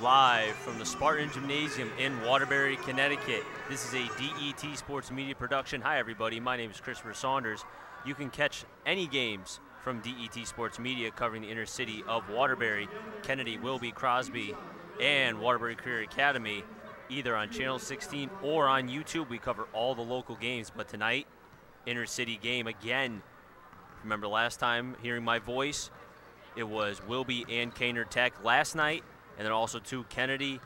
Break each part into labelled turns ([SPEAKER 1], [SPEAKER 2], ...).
[SPEAKER 1] Live from the Spartan Gymnasium in Waterbury, Connecticut. This is a DET Sports Media production. Hi everybody, my name is Christopher Saunders. You can catch any games from DET Sports Media covering the inner city of Waterbury, Kennedy, Wilby, Crosby, and Waterbury Career Academy, either on Channel 16 or on YouTube. We cover all the local games, but tonight, inner city game again. Remember last time hearing my voice, it was Wilby and Kaner Tech last night, and then also to Kennedy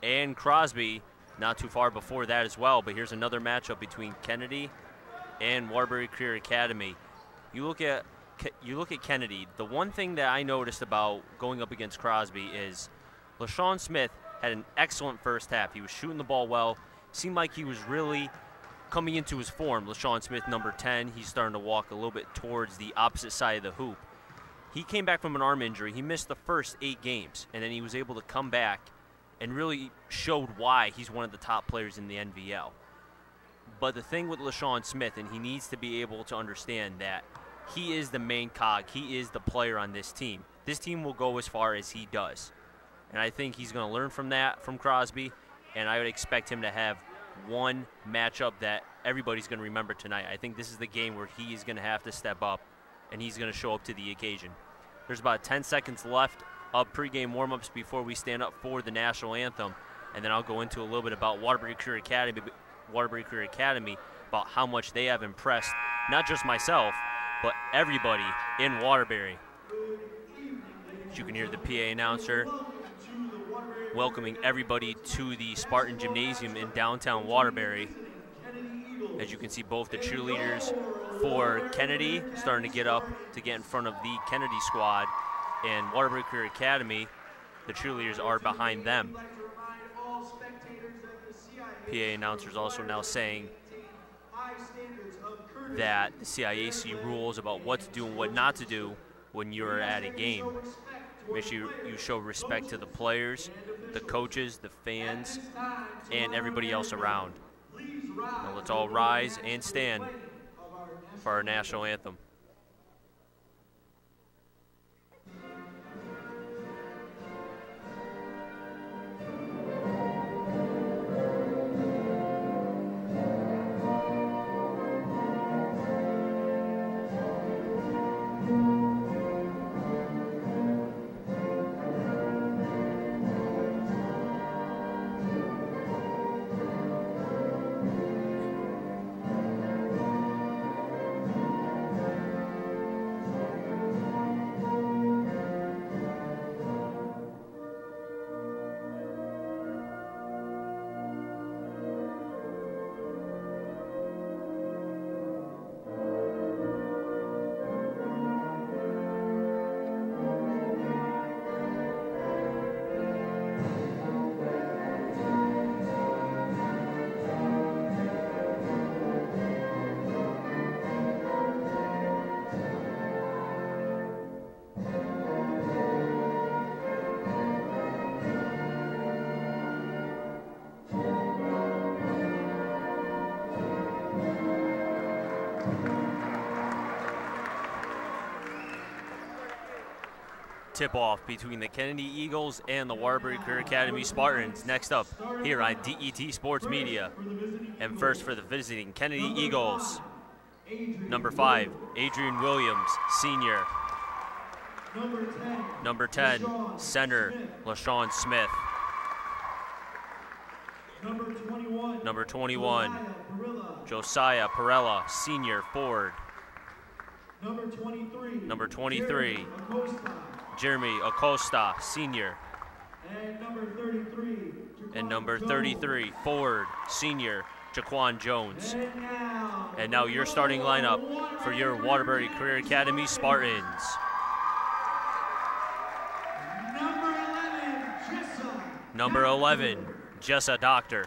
[SPEAKER 1] and Crosby not too far before that as well. But here's another matchup between Kennedy and Waterbury Career Academy. You look at Kennedy. The one thing that I noticed about going up against Crosby is LaShawn Smith had an excellent first half. He was shooting the ball well. Seemed like he was really coming into his form. LaShawn Smith, number 10, he's starting to walk a little bit towards the opposite side of the hoop. He came back from an arm injury. He missed the first 8 games, and then he was able to come back and really showed why he's one of the top players in the NVL. But the thing with LaShawn Smith, and he needs to be able to understand that he is the main cog. He is the player on this team. This team will go as far as he does. And I think he's going to learn from that, from Crosby, and I would expect him to have one matchup that everybody's going to remember tonight. I think this is the game where he is going to have to step up, and he's going to show up to the occasion. There's about 10 seconds left of pregame warm-ups before we stand up for the national anthem, and then I'll go into a little bit about Waterbury Career Academy, about how much they have impressed not just myself, but everybody in Waterbury. As you can hear the PA announcer welcoming everybody to the Spartan Gymnasium in downtown Waterbury. As you can see, both the cheerleaders for Kennedy starting to get up to get in front of the Kennedy squad, and Waterbury Career Academy, the cheerleaders are behind them. PA announcers also now saying that the CIAC rules about what to do and what not to do when you're at a game. Make sure you show respect to the players, the coaches, the fans, and everybody else around. Now let's all rise and stand for our national anthem. Tip-off between the Kennedy Eagles and the Waterbury Career Academy Spartans. Next up here on DET Sports Media. And first for the visiting Kennedy Eagles, number 5, Adrian Williams, senior. Number 10, center, LaShawn Smith. Number 21, Josiah Perella, senior, forward. Number 23, Jeremy Acosta, senior. And number 33, forward, senior, Jaquan Jones. And now your starting lineup for your Waterbury Career Academy Spartans. Number 11, Jessa Doctor.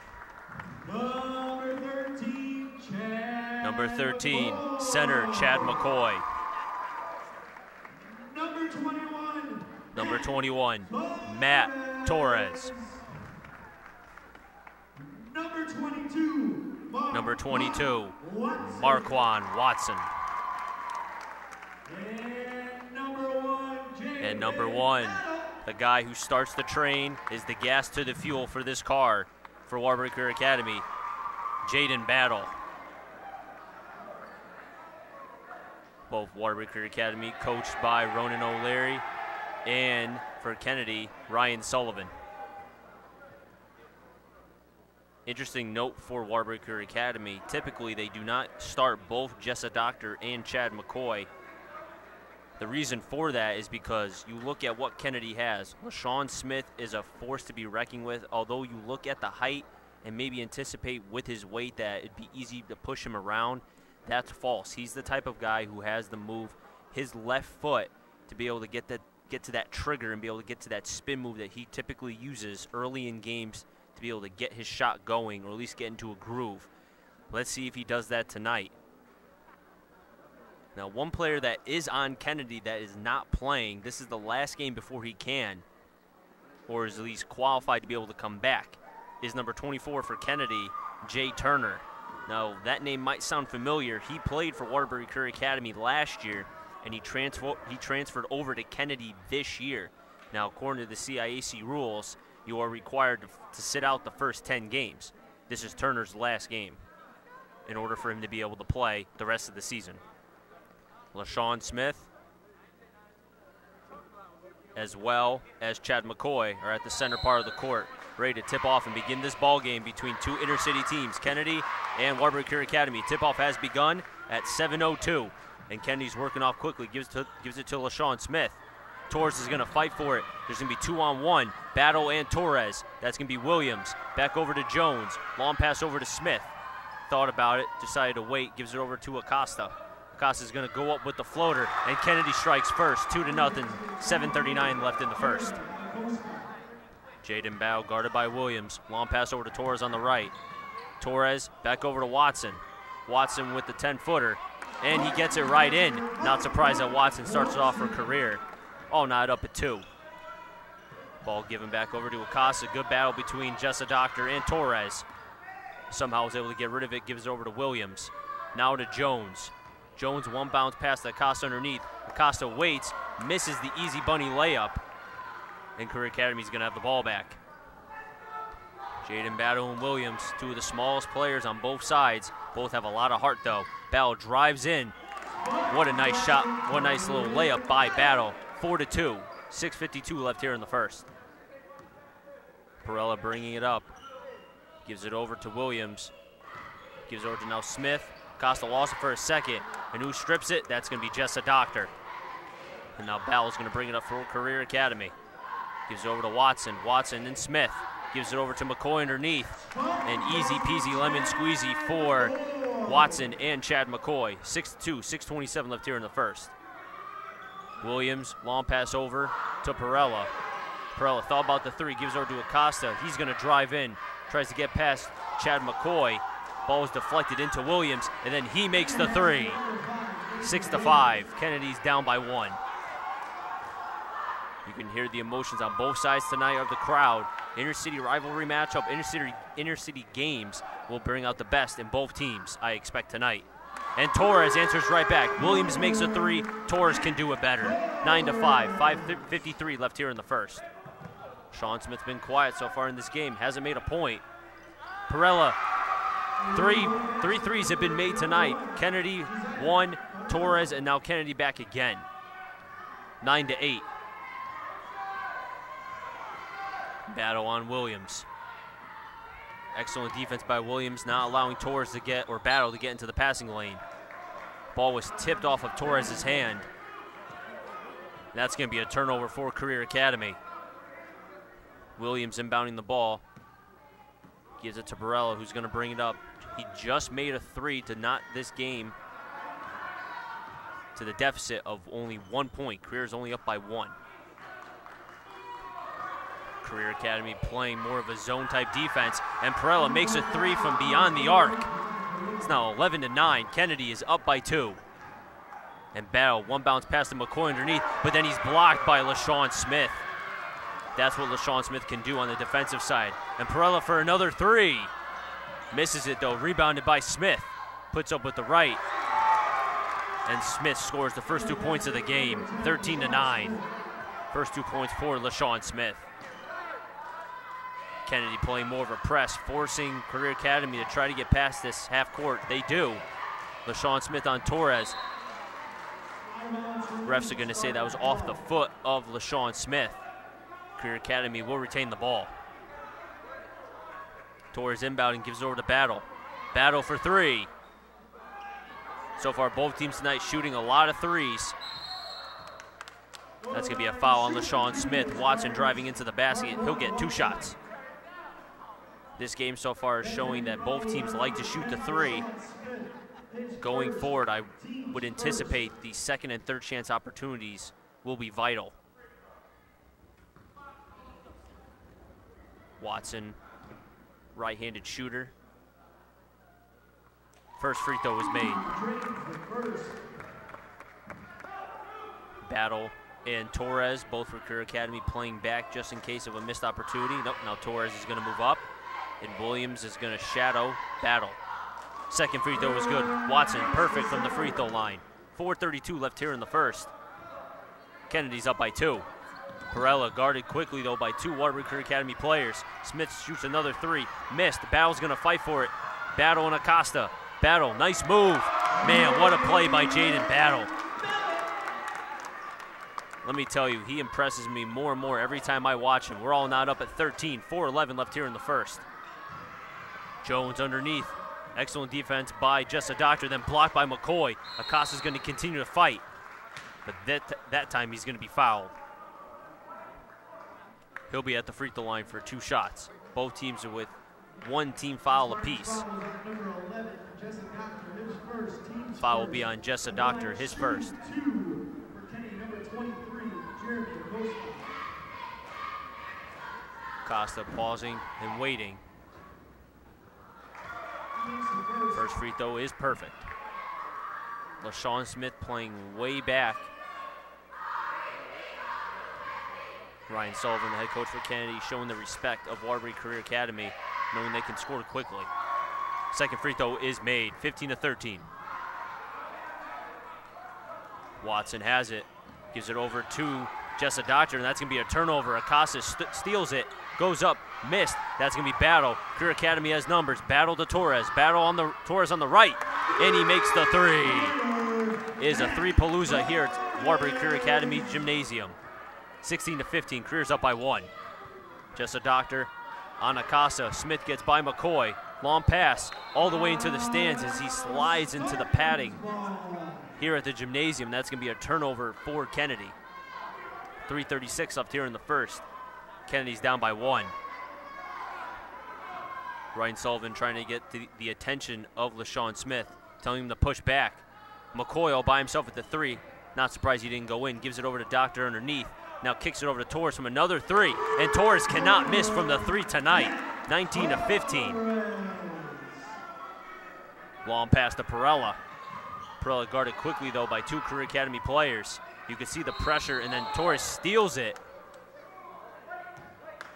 [SPEAKER 1] Number 13, center Chad McCoy. Number 21, Matt Torres. Number 22, Marquand Watson. And number 1, the guy who starts the train, is the gas to the fuel for this car for Waterbury Career Academy, Jaden Battle. Both Waterbury Career Academy coached by Ronan O'Leary, and for Kennedy, Ryan Sullivan. Interesting note for Waterbury Career Academy, typically they do not start both Jessa Doctor and Chad McCoy. The reason for that is because you look at what Kennedy has. LaShawn Smith is a force to be reckoned with, although you look at the height and maybe anticipate with his weight that it'd be easy to push him around. That's false. He's the type of guy who has the move, his left foot, to be able to get to that trigger and be able to get to that spin move that he typically uses early in games to be able to get his shot going, or at least get into a groove. Let's see if he does that tonight. Now, one player that is on Kennedy that is not playing, this is the last game before he can, or is at least qualified to be able to come back, is number 24 for Kennedy, Jay Turner. Now, that name might sound familiar. He played for Waterbury Career Academy last year, and he transferred over to Kennedy this year. Now, according to the CIAC rules, you are required to sit out the first 10 games. This is Turner's last game in order for him to be able to play the rest of the season. LaShawn Smith, as well as Chad McCoy, are at the center part of the court, ready to tip off and begin this ball game between two inner-city teams, Kennedy and Waterbury Career Academy. Tip-off has begun at 7:02, and Kennedy's working off quickly, gives it to LaShawn Smith. Torres is going to fight for it. There's going to be 2-on-1, Battle and Torres. That's going to be Williams. Back over to Jones. Long pass over to Smith. Thought about it, decided to wait, gives it over to Acosta. Acosta's going to go up with the floater, and Kennedy strikes first, 2-0, 7:39 left in the first. Jaden Bow guarded by Williams. Long pass over to Torres on the right. Torres back over to Watson. Watson with the 10-footer, and he gets it right in. Not surprised that Watson starts it off for career. All knotted up at 2. Ball given back over to Acosta. Good battle between Jessa Doctor and Torres. Somehow was able to get rid of it, gives it over to Williams. Now to Jones. Jones one bounce past to Acosta underneath. Acosta waits, misses the easy bunny layup, and Career Academy's gonna have the ball back. Jaden Battle and Williams, two of the smallest players on both sides. Both have a lot of heart though. Battle drives in. What a nice shot, what a nice little layup by Battle. 4-2, 6:52 left here in the first. Perella bringing it up. Gives it over to Williams. Gives it over to now Smith. Costa lost it for a second. And who strips it? That's going to be Jessa Doctor. And now Battle's going to bring it up for Career Academy. Gives it over to Watson. Watson and Smith. Gives it over to McCoy underneath. And easy peasy lemon squeezy for Watson and Chad McCoy. 6-2, 6:27 left here in the first. Williams, long pass over to Perella. Perella thought about the three, gives over to Acosta. He's going to drive in, tries to get past Chad McCoy. Ball is deflected into Williams, and then he makes the three. 6-5. Kennedy's down by 1. You can hear the emotions on both sides tonight of the crowd. Inter-city rivalry matchup, inter-city games will bring out the best in both teams, I expect, tonight. And Torres answers right back. Williams makes a three. Torres can do it better. 9-5. 5:53 left here in the first. Sean Smith's been quiet so far in this game. Hasn't made a point. Perella, three threes have been made tonight. Kennedy, 1. Torres, and now Kennedy back again. 9-8. Battle on Williams. Excellent defense by Williams, not allowing Torres to get, or Battle to get into the passing lane. Ball was tipped off of Torres' hand. That's going to be a turnover for Career Academy. Williams inbounding the ball. Gives it to Barella, who's going to bring it up. He just made a 3 to knot this game to the deficit of only 1 point. Career is only up by 1. Career Academy playing more of a zone-type defense, and Perella makes a 3 from beyond the arc. It's now 11-9. Kennedy is up by 2. And Battle, one bounce pass to McCoy underneath, but then he's blocked by LaShawn Smith. That's what LaShawn Smith can do on the defensive side. And Perella for another 3. Misses it though, rebounded by Smith. Puts up with the right. And Smith scores the first 2 points of the game, 13-9. First 2 points for LaShawn Smith. Kennedy playing more of a press, forcing Career Academy to try to get past this half court. They do. LaShawn Smith on Torres. Refs are going to say that was off the foot of LaShawn Smith. Career Academy will retain the ball. Torres inbound and gives it over to Battle. Battle for 3. So far, both teams tonight shooting a lot of 3s. That's going to be a foul on LaShawn Smith. Watson driving into the basket. He'll get 2 shots. This game so far is showing that both teams like to shoot the 3. Going forward, I would anticipate the second and third chance opportunities will be vital. Watson, right-handed shooter. First free throw is made. Battle and Torres, both for Career Academy, playing back just in case of a missed opportunity. Nope, now Torres is going to move up. And Williams is going to shadow Battle. Second free throw was good. Watson, perfect from the free throw line. 4:32 left here in the first. Kennedy's up by 2. Perella guarded quickly, though, by 2 Waterbury Career Academy players. Smith shoots another 3. Missed. Battle's going to fight for it. Battle and Acosta. Battle, nice move. Man, what a play by Jaden Battle. Let me tell you, he impresses me more and more every time I watch him. We're all not up at 13. 4:11 left here in the first. Jones underneath. Excellent defense by Jessa Doctor, then blocked by McCoy. Acosta's going to continue to fight, but that time he's going to be fouled. He'll be at the free throw line for 2 shots. Both teams are with 1 team foul apiece. Foul will be on Jessa Doctor, his first. Acosta pausing and waiting. First free throw is perfect. LaShawn Smith playing way back. Ryan Sullivan, the head coach for Kennedy, showing the respect of Waterbury Career Academy, knowing they can score quickly. Second free throw is made, 15-13. Watson has it, gives it over to Jessa Doctor, and that's going to be a turnover. Acosta steals it, goes up, missed. That's going to be Battle. Career Academy has numbers. Battle to Torres. Battle on the Torres on the right, and he makes the 3. It is a 3-palooza here at Waterbury Career Academy Gymnasium. 16-15. Career's up by 1. Jessa Doctor on Acosta. Smith gets by McCoy. Long pass all the way into the stands as he slides into the padding here at the gymnasium. That's going to be a turnover for Kennedy. 3:36 left here in the first. Kennedy's down by 1. Ryan Sullivan trying to get the attention of LaShawn Smith, telling him to push back. McCoy all by himself at the 3. Not surprised he didn't go in. Gives it over to Doctor underneath. Now kicks it over to Torres from another 3. And Torres cannot miss from the 3 tonight. 19-15. Long pass to Perella. Perella guarded quickly, though, by 2 Career Academy players. You can see the pressure, and then Torres steals it.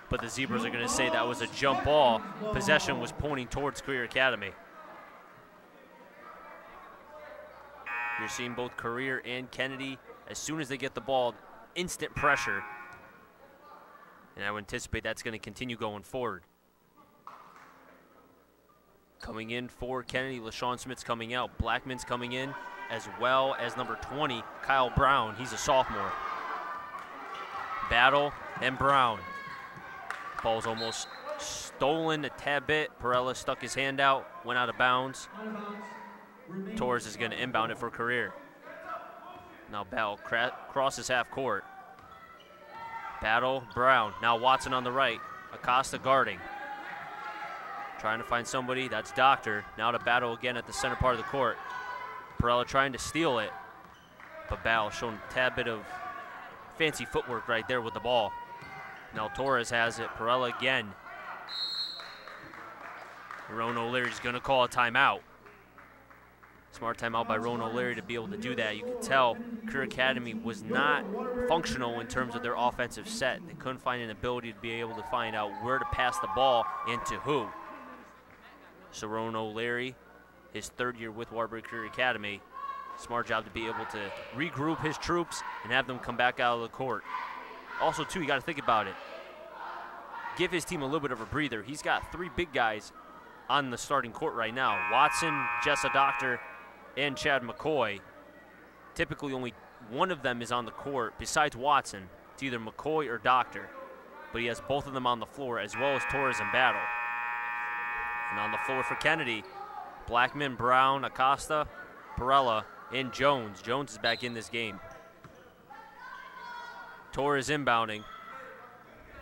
[SPEAKER 1] But the Zebras are going to say that was a jump ball. Possession was pointing towards Career Academy. You're seeing both Career and Kennedy, as soon as they get the ball, instant pressure. And I would anticipate that's going to continue going forward. Coming in for Kennedy, LaShawn Smith's coming out. Blackman's coming in, as well as number 20, Kyle Brown. He's a sophomore. Battle and Brown. Ball's almost stolen a tad bit. Perella stuck his hand out, went out of bounds. Torres is going to inbound it for Career. Now Battle crosses half court. Battle, Brown. Now Watson on the right. Acosta guarding. Trying to find somebody. That's Doctor. Now to battle again at the center part of the court. Perella trying to steal it. But Battle showing a tad bit of fancy footwork right there with the ball. Now Torres has it. Perella again. Ron O'Leary's going to call a timeout. Smart timeout by Ron O'Leary to be able to do that. You can tell Career Academy was not functional in terms of their offensive set. They couldn't find an ability to be able to find out where to pass the ball and to who. So Ron O'Leary, his third year with Waterbury Career Academy, smart job to be able to regroup his troops and have them come back out of the court. Also, too, you got to think about it. Give his team a little bit of a breather. He's got 3 big guys on the starting court right now. Watson, Jessa Doctor, and Chad McCoy. Typically, only one of them is on the court besides Watson. It's either McCoy or Doctor. But he has both of them on the floor, as well as Torres and Battle. And on the floor for Kennedy, Blackman, Brown, Acosta, Perella, and Jones. Jones is back in this game. Torres inbounding.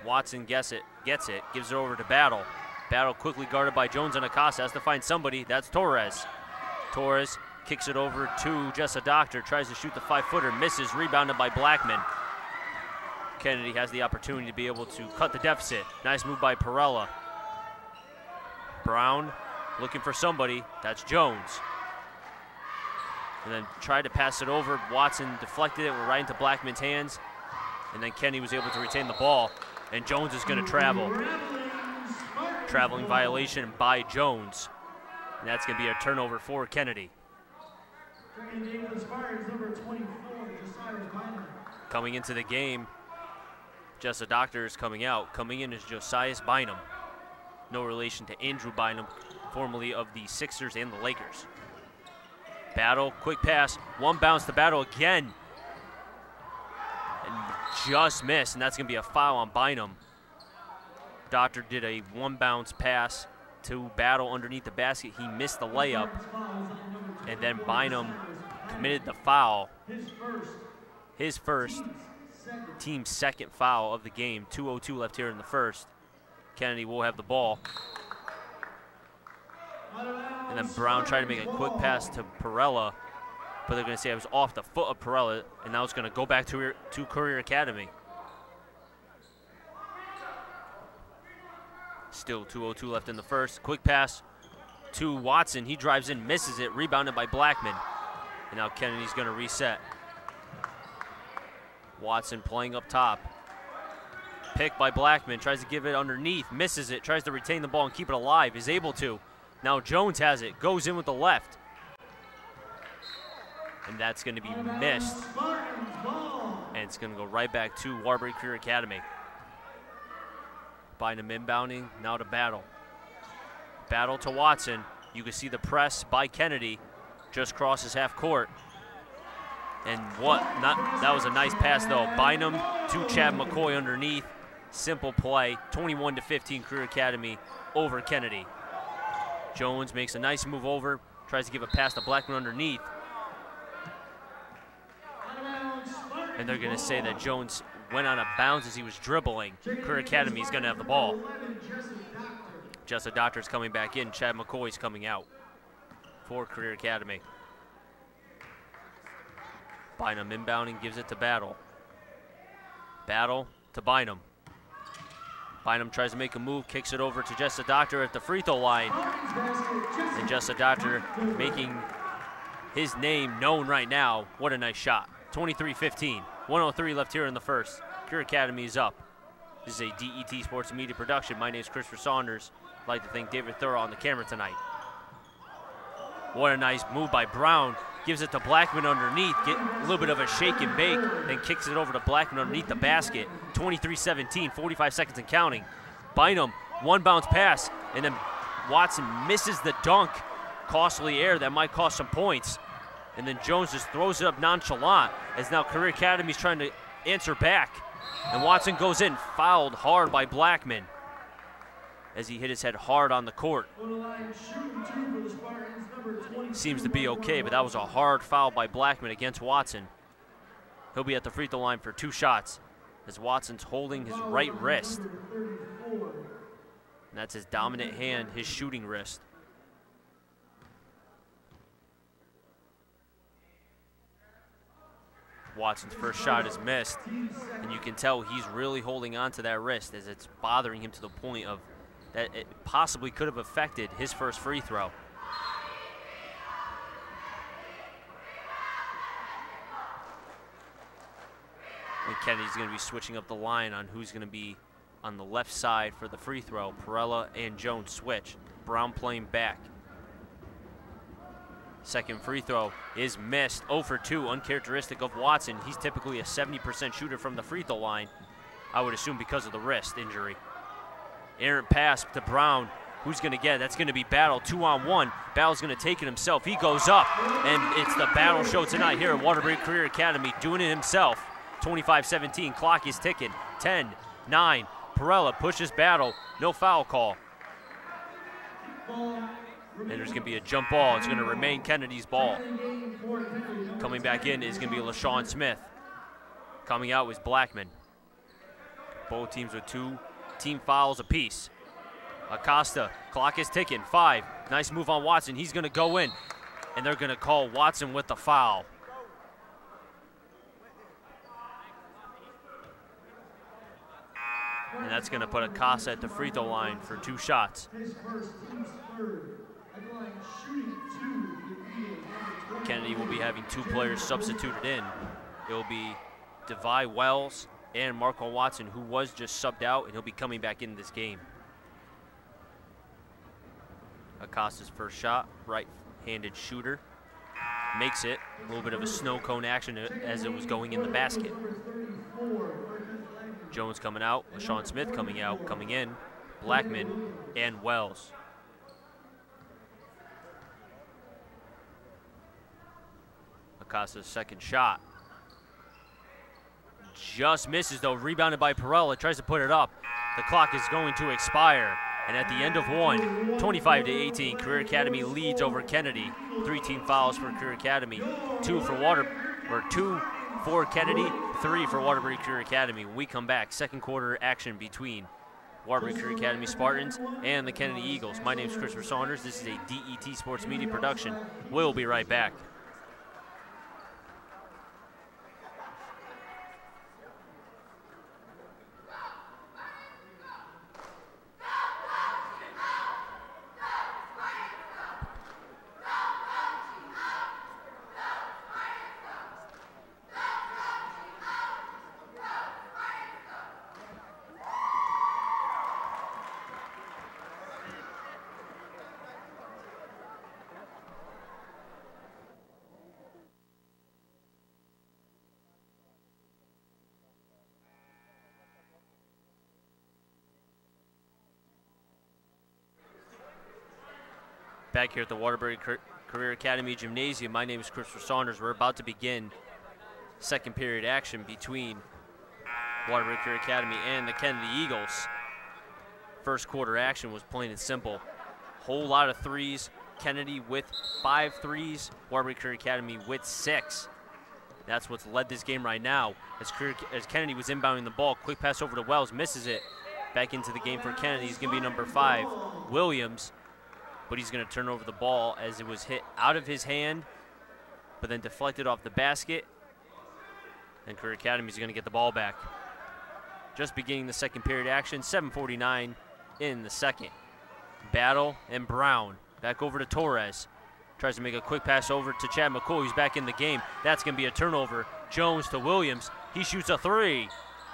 [SPEAKER 1] Watson gets it, gives it over to Battle. Battle quickly guarded by Jones and Acosta. Has to find somebody. That's Torres. Torres kicks it over to Jessa Doctor. Tries to shoot the 5-footer. Misses. Rebounded by Blackman. Kennedy has the opportunity to be able to cut the deficit. Nice move by Perella. Brown looking for somebody. That's Jones. And then tried to pass it over. Watson deflected it. Went right into Blackman's hands. And then Kennedy was able to retain the ball. And Jones is going to travel. Traveling violation by Jones. And that's going to be a turnover for Kennedy. Coming into the game, Jessa Doctor is coming out. Coming in is Josias Bynum. No relation to Andrew Bynum, formerly of the Sixers and the Lakers. Battle, quick pass, one bounce to Battle again. And just missed, and that's going to be a foul on Bynum. Doctor did a one bounce pass to Battle underneath the basket. He missed the layup, and then Bynum committed the foul. His first, team's second foul of the game. 2:02 left here in the first. Kennedy will have the ball. And then Brown tried to make a quick pass to Perella, but they're going to say it was off the foot of Perella, and now it's going to go back to Career Academy. Still 2:02 left in the first. Quick pass to Watson. He drives in, misses it, rebounded by Blackman. And now Kennedy's going to reset. Watson playing up top. Picked by Blackman, tries to give it underneath, misses it, tries to retain the ball and keep it alive, is able to. Now Jones has it, goes in with the left. And that's going to be missed. And it's going to go right back to Waterbury Career Academy. Bynum inbounding, now to Battle. Battle to Watson. You can see the press by Kennedy. Just crosses half court. And that was a nice pass though. Bynum to Chad McCoy underneath. Simple play, 21-15 Career Academy over Kennedy. Jones makes a nice move over, tries to give a pass to Blackman underneath. And they're gonna say that Jones went on a bounce as he was dribbling. Career Academy is gonna have the ball. Jessa Doctor's coming back in, Chad McCoy's coming out for Career Academy. Bynum inbounding, gives it to Battle. Battle to Bynum. Bynum tries to make a move, kicks it over to Jessa Doctor at the free throw line. And Jessa Doctor making his name known right now. What a nice shot. 23-15. 1:03 left here in the first. Career Academy is up. This is a DET Sports Media production. My name is Christopher Saunders. I'd like to thank David Thurl on the camera tonight. What a nice move by Brown. Gives it to Blackman underneath. Get a little bit of a shake and bake. Then kicks it over to Blackman underneath the basket. 23-17, 45 seconds and counting. Bynum, one bounce pass. And then Watson misses the dunk. Costly error that might cost some points. And then Jones just throws it up nonchalant as now Career Academy's trying to answer back. And Watson goes in, fouled hard by Blackman as he hit his head hard on the court. Seems to be okay, but that was a hard foul by Blackman against Watson. He'll be at the free throw line for 2 shots as Watson's holding his right wrist. And that's his dominant hand, his shooting wrist. Watson's first shot is missed, and you can tell he's really holding on to that wrist as it's bothering him to the point of that it possibly could have affected his first free throw. And Kennedy's going to be switching up the line on who's going to be on the left side for the free throw. Perella and Jones switch. Brown playing back. Second free throw is missed. 0 for 2, uncharacteristic of Watson. He's typically a 70% shooter from the free throw line, I would assume because of the wrist injury. Errant pass to Brown. Who's going to get it? That's going to be Battle, 2-on-1. Battle's going to take it himself. He goes up, and it's the Battle show tonight here at Waterbury Career Academy, doing it himself. 25-17, clock is ticking. 10, 9, Perella pushes Battle, no foul call. And there's going to be a jump ball. It's going to remain Kennedy's ball. Coming back in is going to be LaShawn Smith. Coming out was Blackman. Both teams with 2 team fouls apiece. Acosta, clock is ticking. 5, nice move on Watson. He's going to go in, and they're going to call Watson with the foul. And that's going to put Acosta at the free throw line for 2 shots. Kennedy will be having 2 players substituted in. It will be Devy Wells and Marco Watson, who was just subbed out, and he'll be coming back in this game. Acosta's first shot, right-handed shooter. Makes it. A little bit of a snow cone action as it was going in the basket. Jones coming out, LaShawn Smith coming out, coming in, Blackman and Wells. Acosta's second shot. Just misses though, rebounded by Perella, tries to put it up. The clock is going to expire. And at the end of 1, 25-18, Career Academy leads over Kennedy. 3 team fouls for Career Academy, 2 for Kennedy, 3 for Waterbury Career Academy. When we come back, second quarter action between Waterbury Career Academy Spartans and the Kennedy Eagles. My name is Christopher Saunders. This is a DET Sports Media production. We'll be right back. Back here at the Waterbury Career Academy Gymnasium, my name is Christopher Saunders. We're about to begin second period action between Waterbury Career Academy and the Kennedy Eagles. First quarter action was plain and simple. Whole lot of threes. Kennedy with 5 threes, Waterbury Career Academy with 6. That's what's led this game right now. As Kennedy was inbounding the ball, quick pass over to Wells, misses it. Back into the game for Kennedy. He's going to be number 5, Williams. But he's going to turn over the ball as it was hit out of his hand, but then deflected off the basket. And Career Academy is going to get the ball back. Just beginning the second period action, 7:49 in the second. Battle and Brown back over to Torres. Tries to make a quick pass over to Chad McCoy, who's back in the game. That's going to be a turnover. Jones to Williams. He shoots a 3.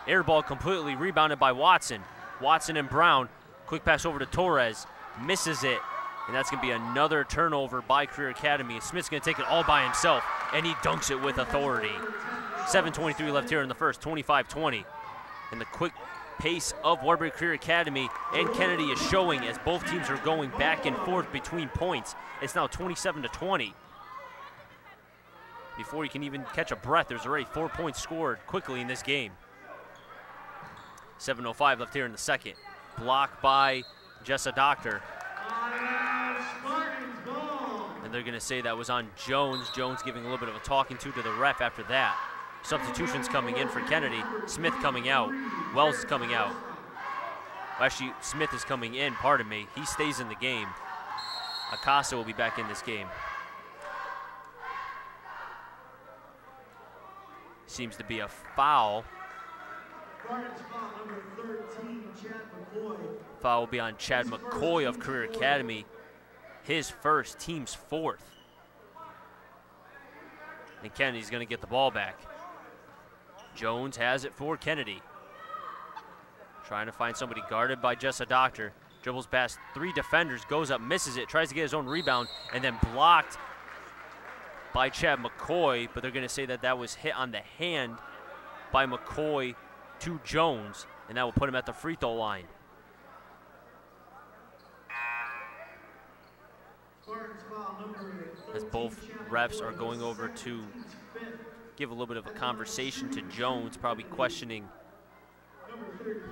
[SPEAKER 1] Air ball completely rebounded by Watson. Watson and Brown. Quick pass over to Torres. Misses it. And that's going to be another turnover by Career Academy. Smith's going to take it all by himself, and he dunks it with authority. 7:23 left here in the first, 25-20. And the quick pace of Waterbury Career Academy and Kennedy is showing as both teams are going back and forth between points. It's now 27-20. Before you can even catch a breath, there's already 4 points scored quickly in this game. 7:05 left here in the second. Blocked by Jessa Doctor. And they're going to say that was on Jones. Jones giving a little bit of a talking to the ref after that. Substitutions coming in for Kennedy. Smith coming out. Wells is coming out. Actually, Smith is coming in, pardon me. He stays in the game. Acosta will be back in this game. Seems to be a foul. Foul will be on Chad McCoy of Career Academy. His first, team's fourth. And Kennedy's going to get the ball back. Jones has it for Kennedy. Trying to find somebody guarded by Jessa Doctor. Dribbles past 3 defenders, goes up, misses it, tries to get his own rebound, and then blocked by Chad McCoy, but they're going to say that that was hit on the hand by McCoy to Jones, and that will put him at the free throw line. As both refs are going over to give a little bit of a conversation to Jones, probably questioning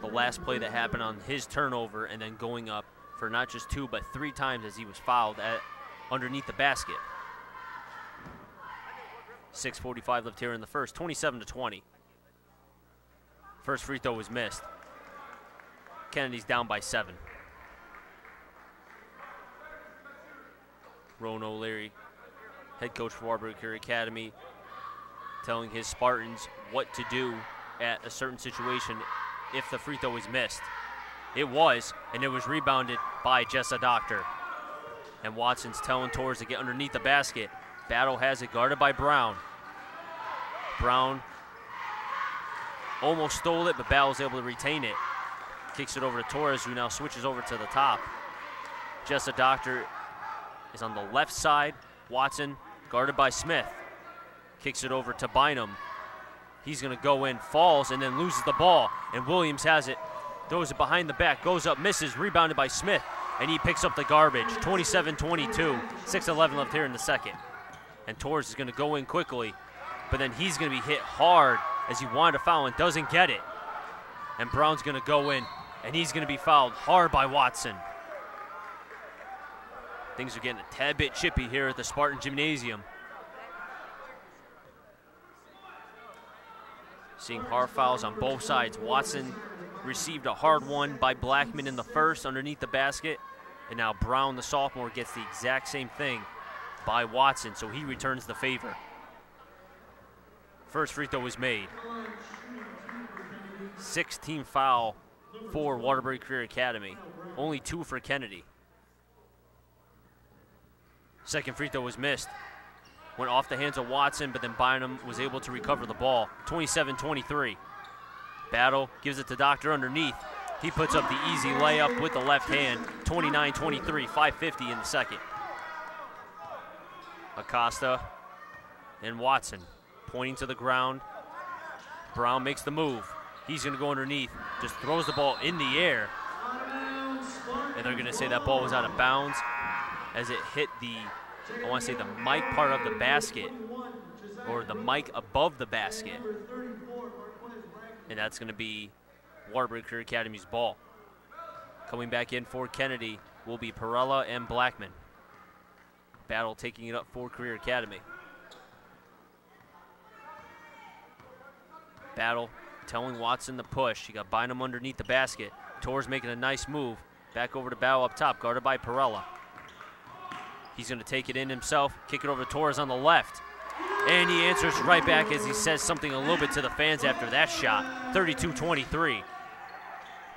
[SPEAKER 1] the last play that happened on his turnover and then going up for not just 2 but 3 times as he was fouled underneath the basket. 6:45 left here in the first, 27-20. First free throw was missed. Kennedy's down by 7. Rowan O'Leary, head coach for Waterbury Career Academy, telling his Spartans what to do at a certain situation if the free throw was missed. It was, and it was rebounded by Jessa Doctor. And Watson's telling Torres to get underneath the basket. Battle has it, guarded by Brown. Brown almost stole it, but Battle was able to retain it. Kicks it over to Torres, who now switches over to the top. Jessa Doctor is on the left side. Watson, guarded by Smith. Kicks it over to Bynum. He's going to go in, falls, and then loses the ball. And Williams has it, throws it behind the back, goes up, misses, rebounded by Smith, and he picks up the garbage. 27-22, 6:11 left here in the second. And Torres is going to go in quickly, but then he's going to be hit hard as he wanted to foul and doesn't get it. And Brown's going to go in, and he's going to be fouled hard by Watson. Things are getting a tad bit chippy here at the Spartan Gymnasium. Seeing hard fouls on both sides. Watson received a hard one by Blackman in the first underneath the basket. And now Brown, the sophomore, gets the exact same thing by Watson, so he returns the favor. First free throw was made. 16 foul for Waterbury Career Academy. Only 2 for Kennedy. Second free throw was missed. Went off the hands of Watson, but then Bynum was able to recover the ball. 27-23. Battle gives it to Doctor underneath. He puts up the easy layup with the left hand. 29-23, 5:50 in the second. Acosta and Watson pointing to the ground. Brown makes the move. He's going to go underneath. Just throws the ball in the air. And they're going to say that ball was out of bounds as it hit the, I want to say, the mic part of the basket, or the mic above the basket. And that's going to be Waterbury Career Academy's ball. Coming back in for Kennedy will be Perella and Blackman. Battle taking it up for Career Academy. Battle telling Watson to push. He got Bynum underneath the basket. Torres making a nice move. Back over to Battle up top, guarded by Perella. He's going to take it in himself, kick it over to Torres on the left. And he answers right back as he says something a little bit to the fans after that shot. 32-23.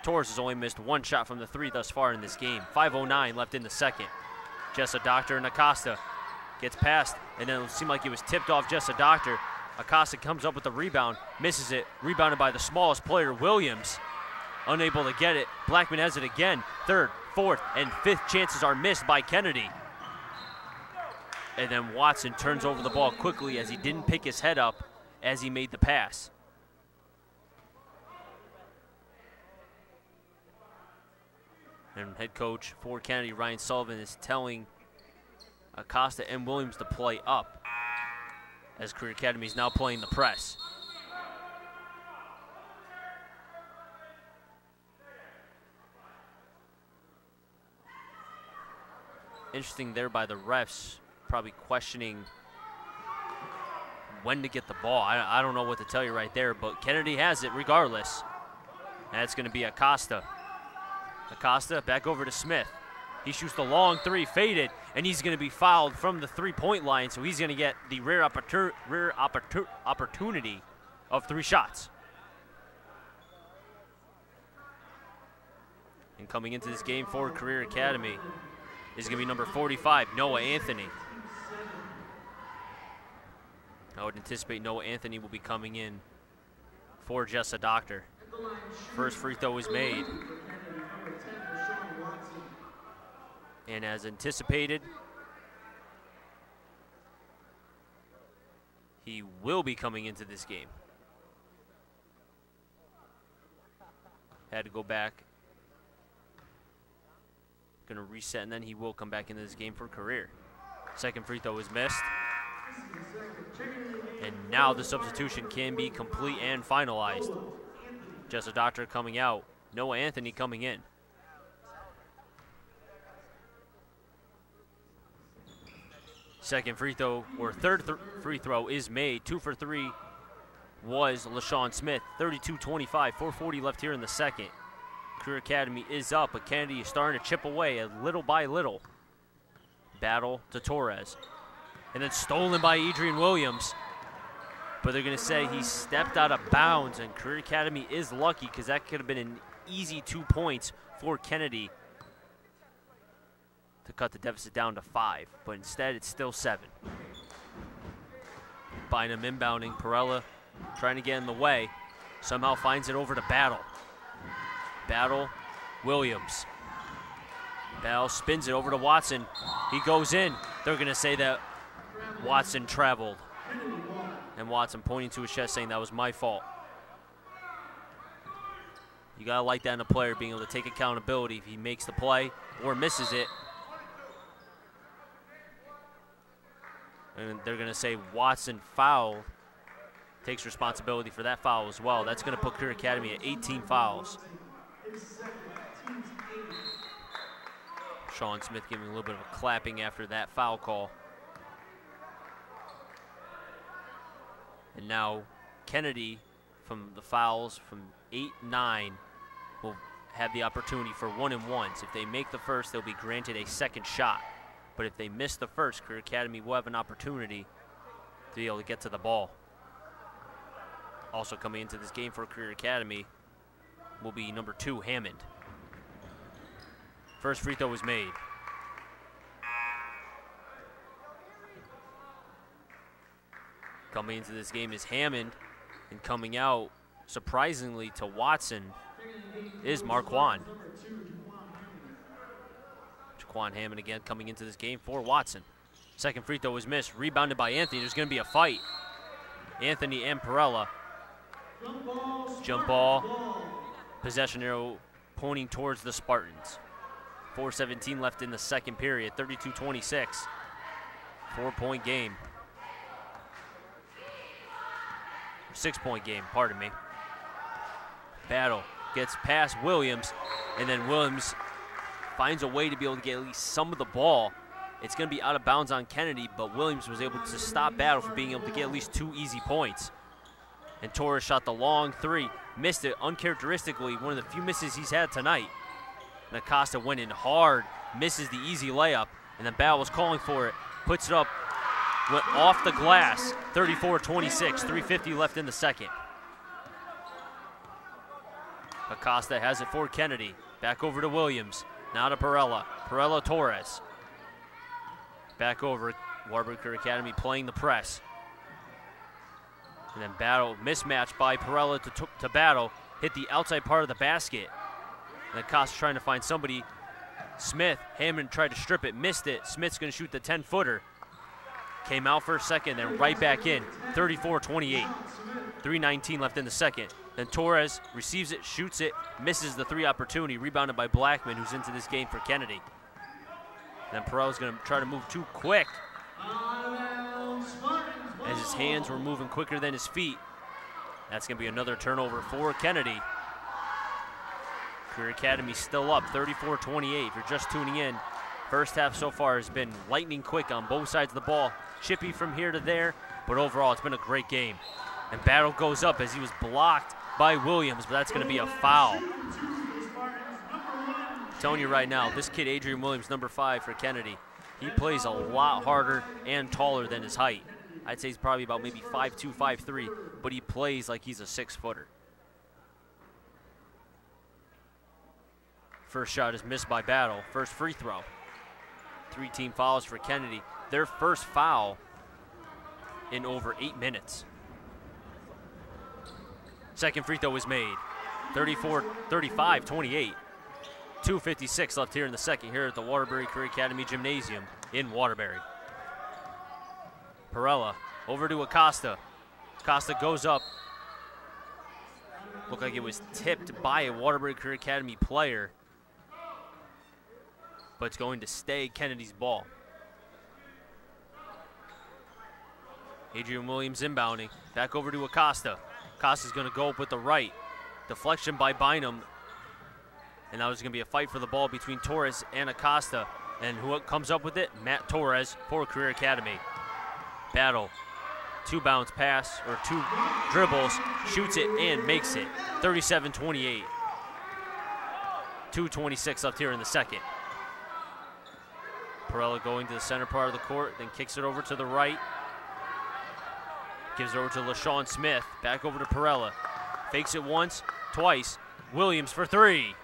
[SPEAKER 1] Torres has only missed 1 shot from the 3 thus far in this game. 5:09 left in the second. Jessa Doctor and Acosta gets past, and then it seemed like it was tipped off Jessa Doctor. Acosta comes up with the rebound, misses it, rebounded by the smallest player, Williams. Unable to get it. Blackman has it again. 3rd, 4th, and 5th chances are missed by Kennedy. And then Watson turns over the ball quickly as he didn't pick his head up as he made the pass. And head coach for Kennedy, Ryan Sullivan, is telling Acosta and Williams to play up as Career Academy is now playing the press. Interesting there by the refs, probably questioning when to get the ball. I don't know what to tell you right there, but Kennedy has it regardless. And it's going to be Acosta. Acosta back over to Smith. He shoots the long three, faded, and he's going to be fouled from the three-point line, so he's going to get the rare opportunity of 3 shots. And coming into this game for Career Academy is going to be number 45, Noah Anthony. I would anticipate Noah Anthony will be coming in for Jessa Doctor. First free throw is made. And as anticipated, he will be coming into this game. Had to go back. Going to reset, and then he will come back into this game for Career. Second free throw is missed. And now the substitution can be complete and finalized. Jessa Doctor coming out. Noah Anthony coming in. Second free throw, or third free throw is made. 2 for 3 was LaShawn Smith. 32-25, 4:40 left here in the second. Career Academy is up, but Kennedy is starting to chip away little by little. Battle to Torres. And then stolen by Adrian Williams. But they're going to say he stepped out of bounds, and Career Academy is lucky because that could have been an easy 2 points for Kennedy to cut the deficit down to 5. But instead, it's still 7. Bynum inbounding. Perella trying to get in the way. Somehow finds it over to Battle. Battle, Williams. Battle spins it over to Watson. He goes in. They're going to say that Watson traveled. And Watson pointing to his chest saying that was my fault. You got to like that in a player, being able to take accountability if he makes the play or misses it. And they're going to say Watson foul, takes responsibility for that foul as well. That's going to put Career Academy at 18 fouls. Sean Smith giving a little bit of a clapping after that foul call. And now Kennedy, from the fouls from 8-9, will have the opportunity for 1-and-1s. If they make the first, they'll be granted a second shot. But if they miss the first, Career Academy will have an opportunity to be able to get to the ball. Also coming into this game for Career Academy will be number 2, Hammond. First free throw was made. Coming into this game is Hammond, and coming out, surprisingly to Watson, is Marquand. Jaquan Hammond again coming into this game for Watson. Second free throw was missed, rebounded by Anthony. There's going to be a fight. Anthony and Perella. Jump ball. Possession arrow pointing towards the Spartans. 4:17 left in the second period, 32-26. 4-point game. 6-point game, pardon me. Battle gets past Williams, and then Williams finds a way to be able to get at least some of the ball. It's going to be out of bounds on Kennedy, but Williams was able to stop Battle from being able to get at least 2 easy points. And Torres shot the long 3, missed it uncharacteristically, one of the few misses he's had tonight. And Acosta went in hard, misses the easy layup, and then Battle was calling for it, puts it up, went off the glass, 34-26, 3:50 left in the second. Acosta has it for Kennedy. Back over to Williams. Now to Perella. Perella Torres. Back over. Waterbury Career Academy playing the press. And then Battle, mismatched by Perella to Battle. Hit the outside part of the basket. And Acosta trying to find somebody. Smith. Hammond tried to strip it. Missed it. Smith's going to shoot the 10-footer. Came out for a second, then right back in. 34-28. 3:19 left in the second. Then Torres receives it, shoots it, misses the 3 opportunity, rebounded by Blackman, who's into this game for Kennedy. Then Perella's going to try to move too quick, as his hands were moving quicker than his feet. That's going to be another turnover for Kennedy. Career Academy still up, 34-28. If you're just tuning in, first half so far has been lightning quick on both sides of the ball. Chippy from here to there, but overall it's been a great game. And Battle goes up as he was blocked by Williams, but that's going to be a foul. telling you right now, this kid, Adrian Williams, number 5 for Kennedy, he plays a lot harder and taller than his height. I'd say he's probably about maybe 5'2", 5'3", but he plays like he's a 6-footer. First shot is missed by Battle. First free throw. 3 team fouls for Kennedy. Their first foul in over 8 minutes. Second free throw is made. 35, 28. 2:56 left here in the second here at the Waterbury Career Academy Gymnasium in Waterbury. Perella over to Acosta. Acosta goes up. Looked like it was tipped by a Waterbury Career Academy player, but it's going to stay Kennedy's ball. Adrian Williams inbounding. Back over to Acosta. Acosta's going to go up with the right. Deflection by Bynum. And now there's going to be a fight for the ball between Torres and Acosta. And who comes up with it? Matt Torres for Career Academy. Battle. 2 bounce pass, or 2 dribbles, shoots it and makes it. 37-28. 2:26 left here in the second. Perella going to the center part of the court, then kicks it over to the right. Gives it over to LaShawn Smith. Back over to Perella. Fakes it once, twice. Williams for 3.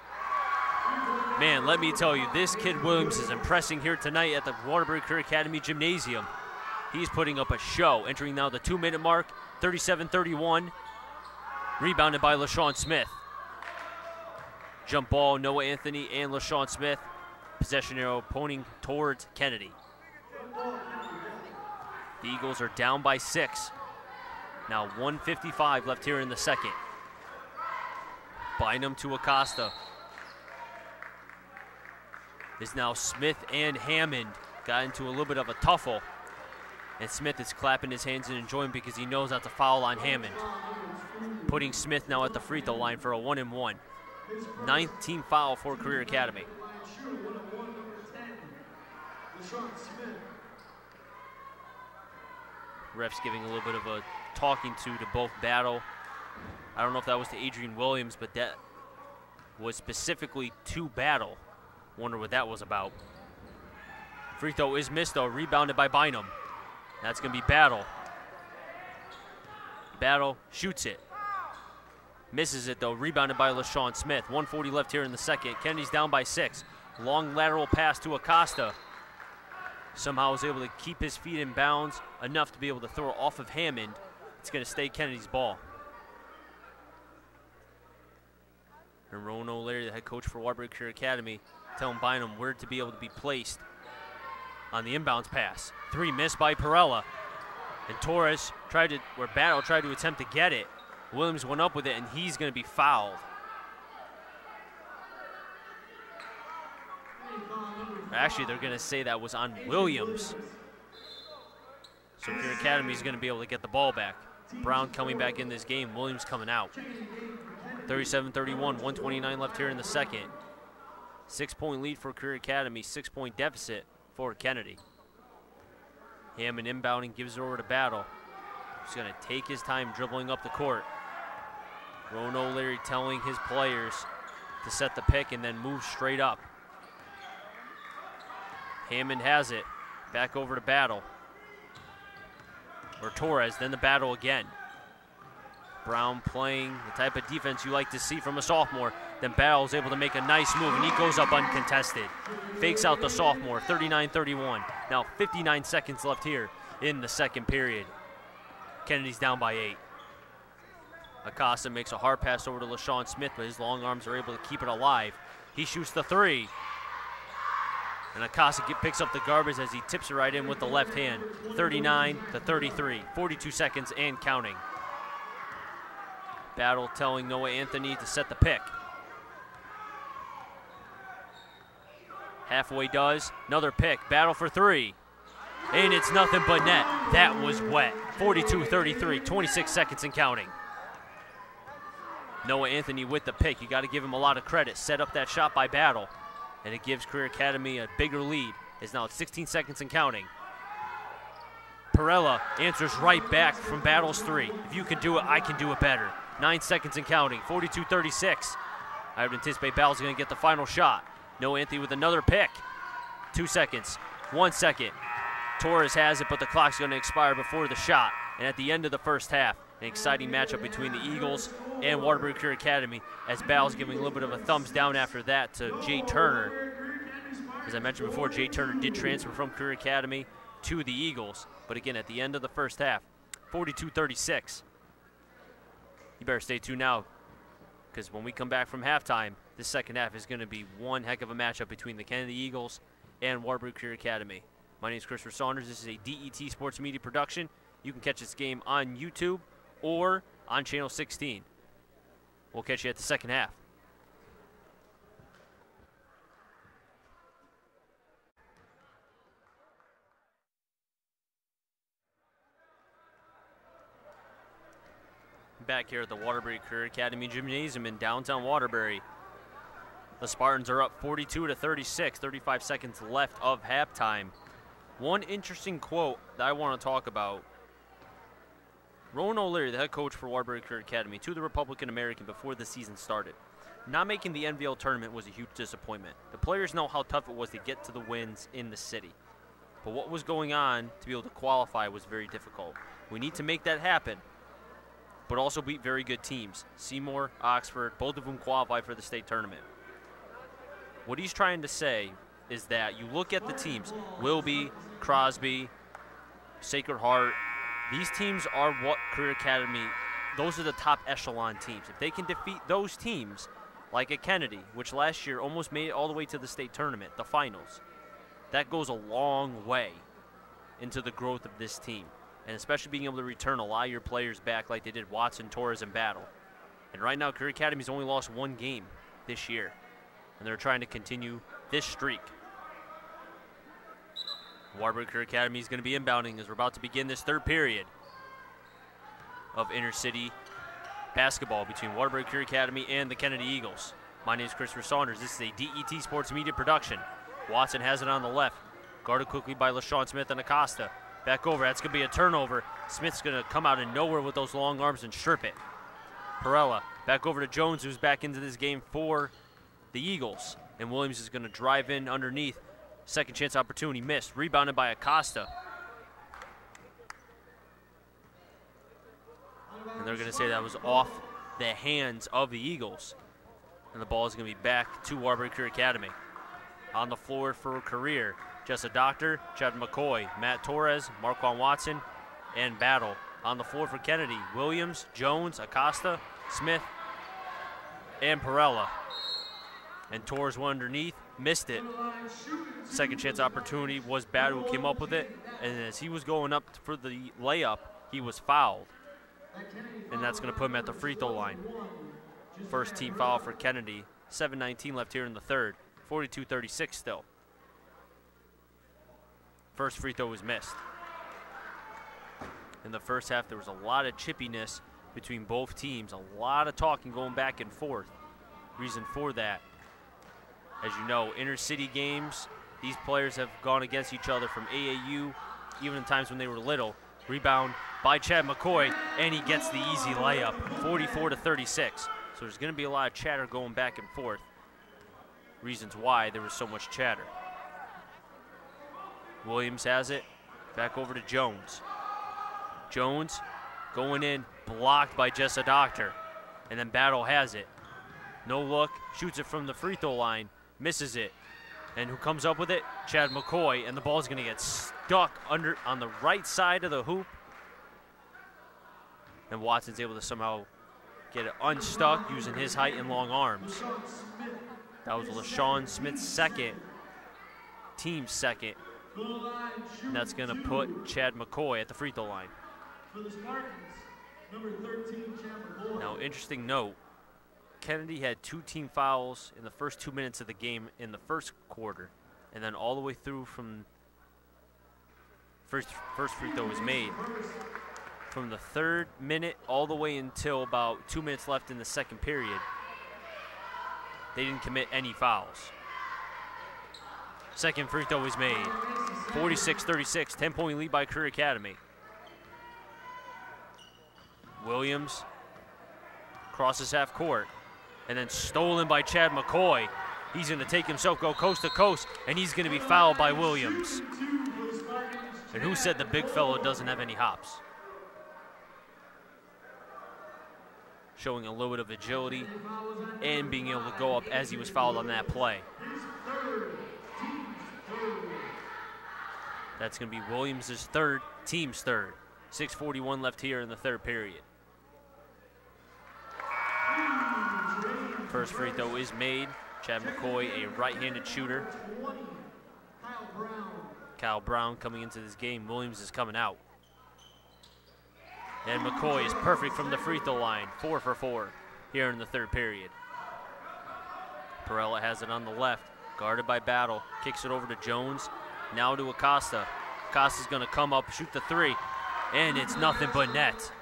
[SPEAKER 1] Man, let me tell you, this kid Williams is impressing here tonight at the Waterbury Career Academy Gymnasium. He's putting up a show, entering now the 2-minute mark, 37-31. Rebounded by LaShawn Smith. Jump ball, Noah Anthony and LaShawn Smith. Possession arrow pointing towards Kennedy. The Eagles are down by 6. Now 1:55 left here in the second. Bynum to Acosta. Is now Smith and Hammond. Got into a little bit of a tuffle. And Smith is clapping his hands and enjoying because he knows that's a foul on Hammond. Putting Smith now at the free throw line for a 1-and-1. 9th team foul for Career Academy. Refs giving a little bit of a talking to both Battle. I don't know if that was to Adrian Williams, but that was specifically to Battle. Wonder what that was about. Free throw is missed though, rebounded by Bynum. That's gonna be Battle. Battle shoots it. Misses it though, rebounded by LaShawn Smith. 1:40 left here in the second. Kennedy's down by 6. Long lateral pass to Acosta. Somehow was able to keep his feet in bounds enough to be able to throw it off of Hammond. It's gonna stay Kennedy's ball. And Rowan O'Leary, the head coach for Waterbury Career Academy, telling Bynum where to be able to be placed on the inbounds pass. 3 missed by Perella. And Torres Battle tried to attempt to get it. Williams went up with it, and he's going to be fouled. Actually, they're going to say that was on Williams. So Career Academy is going to be able to get the ball back. Brown coming back in this game, Williams coming out. 37-31, 1:29 left here in the second. 6-point lead for Career Academy, 6-point deficit for Kennedy. Hammond inbounding, gives it over to Battle. He's going to take his time dribbling up the court. Rowan O'Leary telling his players to set the pick and then move straight up. Hammond has it. Back over to Battle. Or Torres, then the Battle again. Brown playing the type of defense you like to see from a sophomore. Then Battle is able to make a nice move, and he goes up uncontested. Fakes out the sophomore, 39-31. Now 59 seconds left here in the second period. Kennedy's down by 8. Acosta makes a hard pass over to LaShawn Smith, but his long arms are able to keep it alive. He shoots the 3. And Acosta picks up the garbage as he tips it right in with the left hand. 39-33, 42 seconds and counting. Battle telling Noah Anthony to set the pick. Halfway does, another pick, Battle for 3. And it's nothing but net. That was wet. 42-33, 26 seconds and counting. Noah Anthony with the pick. You got to give him a lot of credit. Set up that shot by Battle. And it gives Career Academy a bigger lead. It's now at 16 seconds and counting. Perella answers right back from Battle's 3. If you can do it, I can do it better. 9 seconds and counting, 42-36. I would anticipate Battle's going to get the final shot. No Anthony with another pick. 2 seconds. 1 second. Torres has it, but the clock's going to expire before the shot. And at the end of the first half, an exciting matchup between the Eagles and Waterbury Career Academy, as Ball's giving a little bit of a thumbs down after that to Jay Turner. As I mentioned before, Jay Turner did transfer from Career Academy to the Eagles. But again, at the end of the first half, 42-36. You better stay tuned now, because when we come back from halftime, this second half is going to be one heck of a matchup between the Kennedy Eagles and Waterbury Career Academy. My name is Christopher Saunders. This is a DET Sports Media production. You can catch this game on YouTube or on Channel 16. We'll catch you at the second half. Back here at the Waterbury Career Academy Gymnasium in downtown Waterbury. The Spartans are up 42-36, 35 seconds left of halftime. One interesting quote that I want to talk about. Rowan O'Leary, the head coach for Waterbury Career Academy, to the Republican American before the season started. Not making the NVL tournament was a huge disappointment. The players know how tough it was to get to the wins in the city. But what was going on to be able to qualify was very difficult. We need to make that happen, but also beat very good teams. Seymour, Oxford, both of them qualified for the state tournament. What he's trying to say is that you look at the teams, Wilby, Crosby, Sacred Heart, these teams are what Career Academy, those are the top echelon teams. If they can defeat those teams, like at Kennedy, which last year almost made it all the way to the state tournament, the finals, that goes a long way into the growth of this team. And especially being able to return a lot of your players back like they did Watson, Torres, and Battle. And right now, Career Academy's only lost one game this year. And they're trying to continue this streak. Waterbury Career Academy is going to be inbounding as we're about to begin this third period of intercity basketball between Waterbury Career Academy and the Kennedy Eagles. My name is Christopher Saunders. This is a DET Sports Media production. Watson has it on the left, guarded quickly by LaShawn Smith and Acosta. Back over, that's going to be a turnover. Smith's going to come out of nowhere with those long arms and strip it. Perella back over to Jones, who's back into this game for the Eagles. And Williams is going to drive in underneath. Second chance opportunity missed. Rebounded by Acosta. And they're going to say that was off the hands of the Eagles. And the ball is going to be back to Waterbury Career Academy. On the floor for Career, Jessa Doctor, Chad McCoy, Matt Torres, Marquand Watson, and Battle. On the floor for Kennedy, Williams, Jones, Acosta, Smith, and Perella. And Torres went underneath, missed it. Second chance opportunity was Battle who came up with it. And as he was going up for the layup, he was fouled. And that's going to put him at the free throw line. First team foul for Kennedy. 7:19 left here in the third. 42-36 still. First free throw was missed. In the first half, there was a lot of chippiness between both teams. A lot of talking going back and forth. Reason for that, as you know, intercity games, these players have gone against each other from AAU, even in times when they were little. Rebound by Chad McCoy, and he gets the easy layup, 44-36. So there's going to be a lot of chatter going back and forth. Reasons why there was so much chatter. Williams has it, back over to Jones. Jones going in, blocked by Jessa Doctor, and then Battle has it. No look, shoots it from the free throw line, misses it. And who comes up with it? Chad McCoy, and the ball's going to get stuck under on the right side of the hoop. And Watson's able to somehow get it unstuck using his height and long arms. That was LaShawn Smith's second, team's second. And that's going to put Chad McCoy at the free throw line. Now, interesting note, Kennedy had 2 team fouls in the first 2 minutes of the game in the first quarter, and then all the way through from first free throw was made. From the 3rd minute all the way until about 2 minutes left in the second period, they didn't commit any fouls. Second free throw was made. 46-36, 10-point lead by Career Academy. Williams crosses half court, and then stolen by Chad McCoy. He's going to take himself, go coast to coast, and he's going to be fouled by Williams. And who said the big fellow doesn't have any hops? Showing a little bit of agility and being able to go up as he was fouled on that play. That's going to be Williams' third, team's third. 6:41 left here in the third period. First free throw is made. Chad McCoy, a right-handed shooter. Kyle Brown coming into this game. Williams is coming out. And McCoy is perfect from the free throw line. 4 for 4 here in the third period. Perella has it on the left, guarded by Battle. Kicks it over to Jones. Now to Acosta. Acosta's going to come up, shoot the three, and it's nothing but net.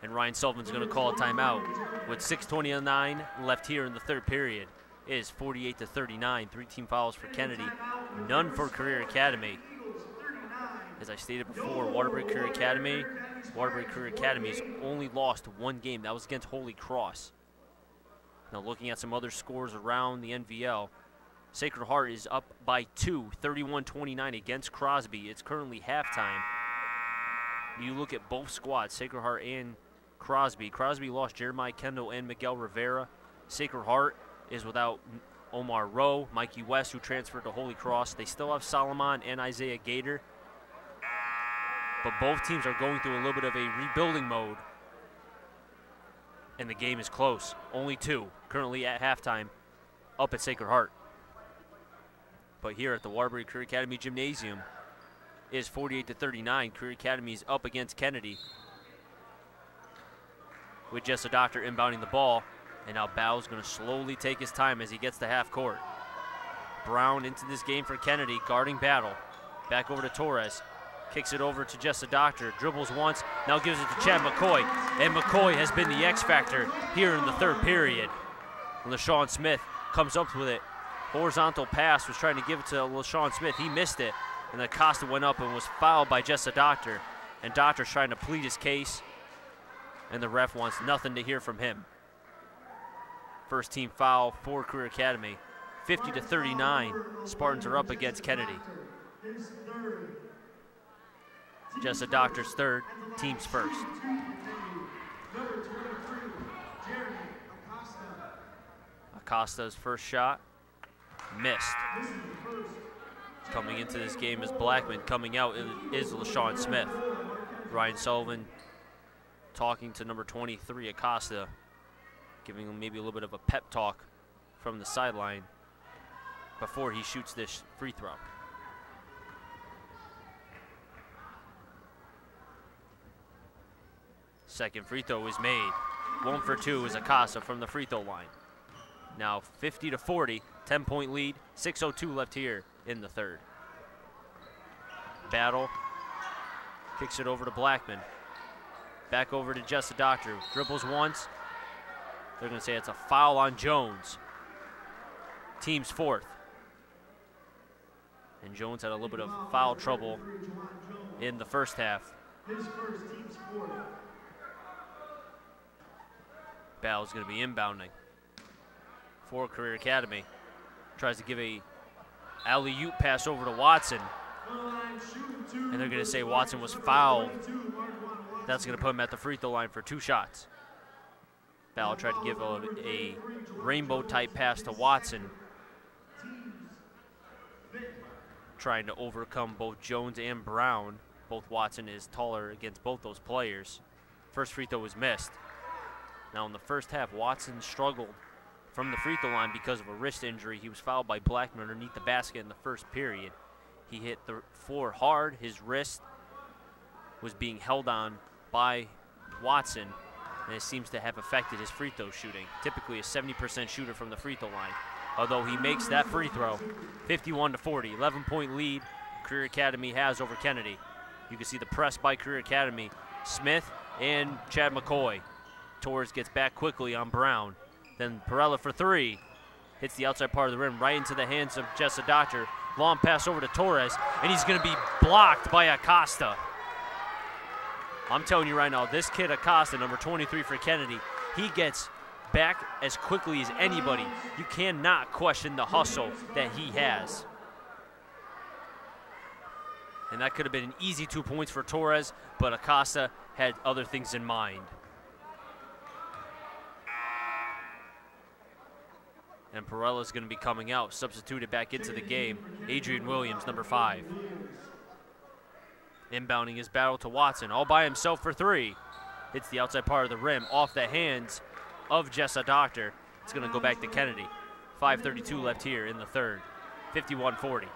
[SPEAKER 1] And Ryan Sullivan's going to call a timeout. With 6:29 left here in the third period, it is 48-39. 3 team fouls for Kennedy, none for Career Academy. As I stated before, Waterbury Career Academy's only lost 1 game. That was against Holy Cross. Now looking at some other scores around the NVL, Sacred Heart is up by 2, 31-29 against Crosby. It's currently halftime. You look at both squads, Sacred Heart and Crosby. Crosby lost Jeremiah Kendall and Miguel Rivera. Sacred Heart is without Omar Rowe, Mikey West, who transferred to Holy Cross. They still have Solomon and Isaiah Gator. But both teams are going through a little bit of a rebuilding mode. And the game is close. Only 2 currently at halftime up at Sacred Heart. But here at the Waterbury Career Academy Gymnasium is 48-39. Career Academy is up against Kennedy. With Jessa Doctor inbounding the ball. And now Bow's going to slowly take his time as he gets to half court. Brown into this game for Kennedy, guarding Battle. Back over to Torres. Kicks it over to Jessa Doctor. Dribbles once, now gives it to Chad McCoy. And McCoy has been the X factor here in the third period. LaShawn Smith comes up with it. Horizontal pass, was trying to give it to LaShawn Smith. He missed it. And then Acosta went up and was fouled by Jessa Doctor. And Doctor's trying to plead his case. And the ref wants nothing to hear from him. First team foul for Career Academy. 50-39. Spartans are up against Kennedy. Jessa Doctor's third, team's first. Acosta's first shot, missed. Coming into this game is Blackman. Coming out is LaShawn Smith. Ryan Sullivan talking to number 23, Acosta, giving him maybe a little bit of a pep talk from the sideline before he shoots this free throw. Second free throw is made. 1 for 2 is Acosta from the free throw line. Now 50-40, 10-point lead, 6:02 left here in the third. Battle kicks it over to Blackman. Back over to Jessa Doctor. Dribbles once. They're going to say it's a foul on Jones. Team's fourth. And Jones had a little bit of foul trouble in the first half. His first, team's fourth. Battle's going to be inbounding for Career Academy. Tries to give a alley-oop pass over to Watson. And they're going to say Watson was fouled. That's going to put him at the free throw line for 2 shots. Battle tried to give a rainbow-type pass to Watson, trying to overcome both Jones and Brown. Both Watson is taller against both those players. First free throw was missed. Now in the first half, Watson struggled from the free throw line because of a wrist injury. He was fouled by Blackman underneath the basket in the first period. He hit the floor hard. His wrist was being held on by Watson, and it seems to have affected his free throw shooting. Typically a 70% shooter from the free throw line. Although he makes that free throw, 51-40, 11-point lead Career Academy has over Kennedy. You can see the press by Career Academy. Smith and Chad McCoy. Torres gets back quickly on Brown. Then Perella for 3. Hits the outside part of the rim right into the hands of Jessa Doctor. Long pass over to Torres, and he's going to be blocked by Acosta. I'm telling you right now, this kid Acosta, number 23 for Kennedy, he gets back as quickly as anybody. You cannot question the hustle that he has. And that could have been an easy 2 points for Torres, but Acosta had other things in mind. And Perella's going to be coming out, substituted back into the game. Adrian Williams, number 5. Inbounding his battle to Watson, all by himself for 3. Hits the outside part of the rim, off the hands of Jessa Doctor. It's going to go back to Kennedy. 5:32 left here in the third. 51-40. You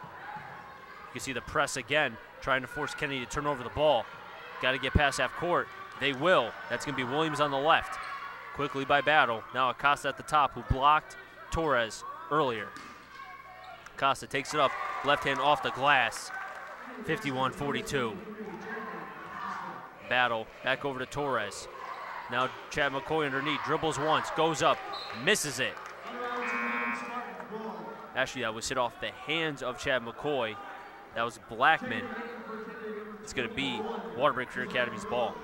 [SPEAKER 1] can see the press again, trying to force Kennedy to turn over the ball. Got to get past half court. They will. That's going to be Williams on the left. Quickly by Battle. Now Acosta at the top, who blocked Torres earlier. Acosta takes it up, left hand off the glass. 51-42. Battle back over to Torres. Now Chad McCoy underneath, dribbles once, goes up, misses it. Actually, that was hit off the hands of Chad McCoy. That was Blackman. It's going to be Waterbury Career Academy's ball.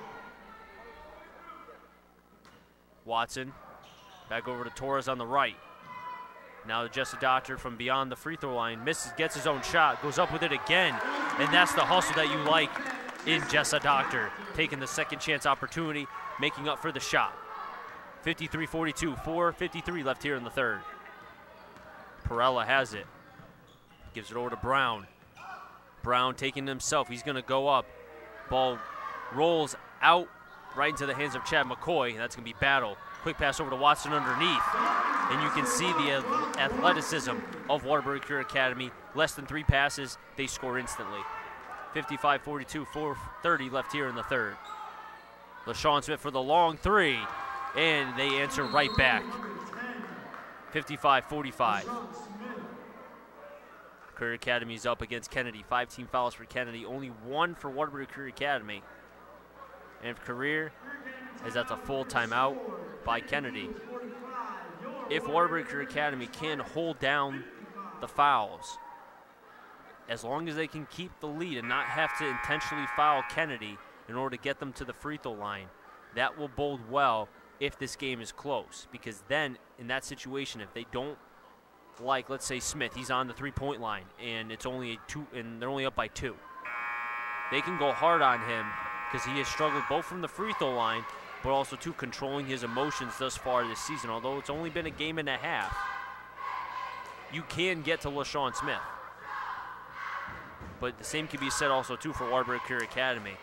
[SPEAKER 1] Watson back over to Torres on the right. Now Jesse Doctor from beyond the free throw line misses, gets his own shot, goes up with it again, and that's the hustle that you like in Jessa Doctor, taking the second chance opportunity, making up for the shot. 53-42, 4:53 left here in the third. Perella has it, gives it over to Brown. Brown taking it himself, he's gonna go up. Ball rolls out right into the hands of Chad McCoy. That's gonna be Battle. Quick pass over to Watson underneath. And you can see the athleticism of Waterbury Career Academy. Less than 3 passes, they score instantly. 55-42, 4:30 left here in the third. LaShawn Smith for the long 3, and they answer right back. 55-45. Career Academy's up against Kennedy. 5 team fouls for Kennedy, only 1 for Waterbury Career Academy. And if Career, as that's a full timeout by Kennedy. If Waterbury Career Academy can hold down the fouls, as long as they can keep the lead and not have to intentionally foul Kennedy in order to get them to the free throw line, that will bode well if this game is close. Because then, in that situation, if they don't, like, let's say Smith, he's on the 3-point line, and it's only and they're only up by 2. They can go hard on him because he has struggled both from the free throw line, but also to controlling his emotions thus far this season. Although it's only been a game and a half, you can get to LaShawn Smith. But the same can be said also too for Waterbury Career Academy.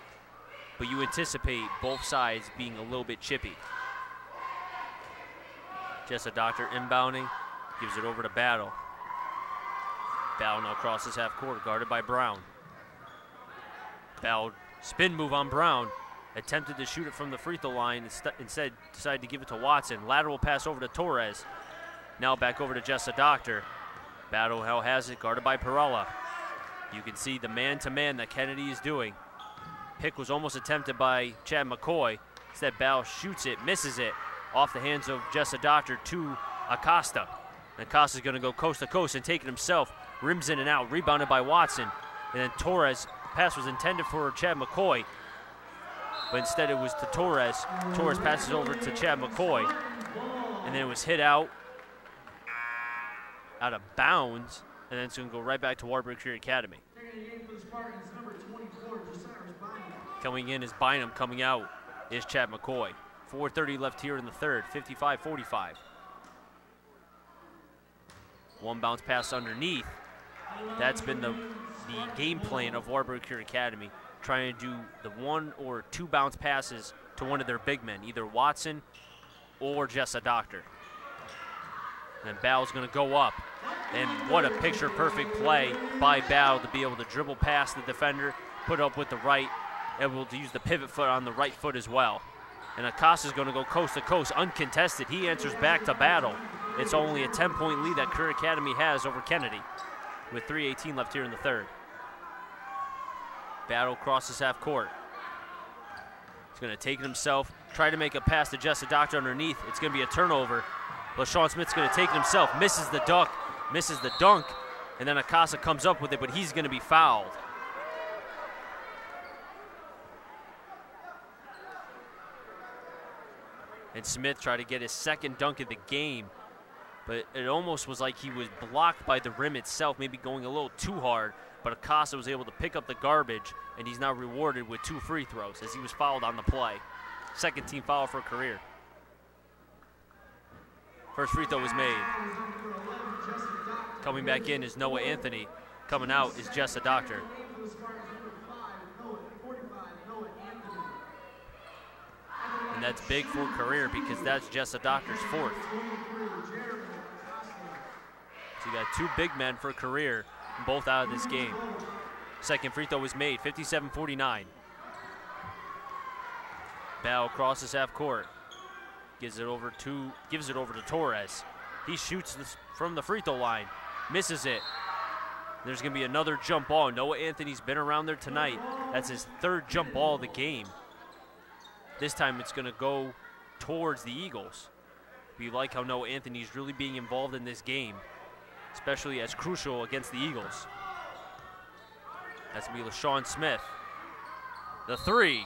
[SPEAKER 1] But you anticipate both sides being a little bit chippy. Jessa Doctor inbounding, gives it over to Battle. Battle now crosses half court, guarded by Brown. Battle spin move on Brown. Attempted to shoot it from the free throw line, instead decided to give it to Watson. Lateral pass over to Torres. Now back over to Jessa Doctor. Battle now has it, guarded by Perella. You can see the man-to-man that Kennedy is doing. Pick was almost attempted by Chad McCoy. Instead, Battle shoots it, misses it, off the hands of Jessa Doctor to Acosta. And Acosta's going to go coast to coast and take it himself. Rims in and out, rebounded by Watson. And then Torres, pass was intended for Chad McCoy, but instead it was to Torres. Torres passes over to Chad McCoy, and then it was hit out of bounds, and then it's going to go right back to Waterbury Career Academy. Coming in is Bynum, coming out is Chad McCoy. 4:30 left here in the third, 55-45. One bounce pass underneath. That's been the game plan of Waterbury Career Academy, trying to do the 1 or 2 bounce passes to one of their big men, either Watson or Jessa Doctor. And Battle's going to go up. And what a picture-perfect play by Battle to be able to dribble past the defender, put up with the right, able to use the pivot foot on the right foot as well. And Acosta's going to go coast to coast, uncontested. He answers back to Battle. It's only a 10-point lead that Career Academy has over Kennedy with 3:18 left here in the third. Battle crosses half court. He's going to take it himself, try to make a pass to Jessa Doctor underneath. It's going to be a turnover. LaShawn Smith's going to take it himself, misses the dunk, and then Acosta comes up with it, but he's going to be fouled. And Smith tried to get his second dunk of the game, but it almost was like he was blocked by the rim itself, maybe going a little too hard, but Acosta was able to pick up the garbage, and he's now rewarded with 2 free throws as he was fouled on the play. Second team foul for career. First free throw was made. Coming back in is Noah Anthony. Coming out is Jessa Doctor. And that's big for career because that's Jessa Doctor's 4th. So you got 2 big men for career, both out of this game. Second free throw was made, 57-49. Battle crosses half court. Gives it over to Torres. He shoots this from the free throw line. Misses it. There's going to be another jump ball. Noah Anthony's been around there tonight. That's his 3rd jump ball of the game. This time it's going to go towards the Eagles. We like how Noah Anthony's really being involved in this game, especially as crucial against the Eagles. That's going to be LaShawn Smith. The 3.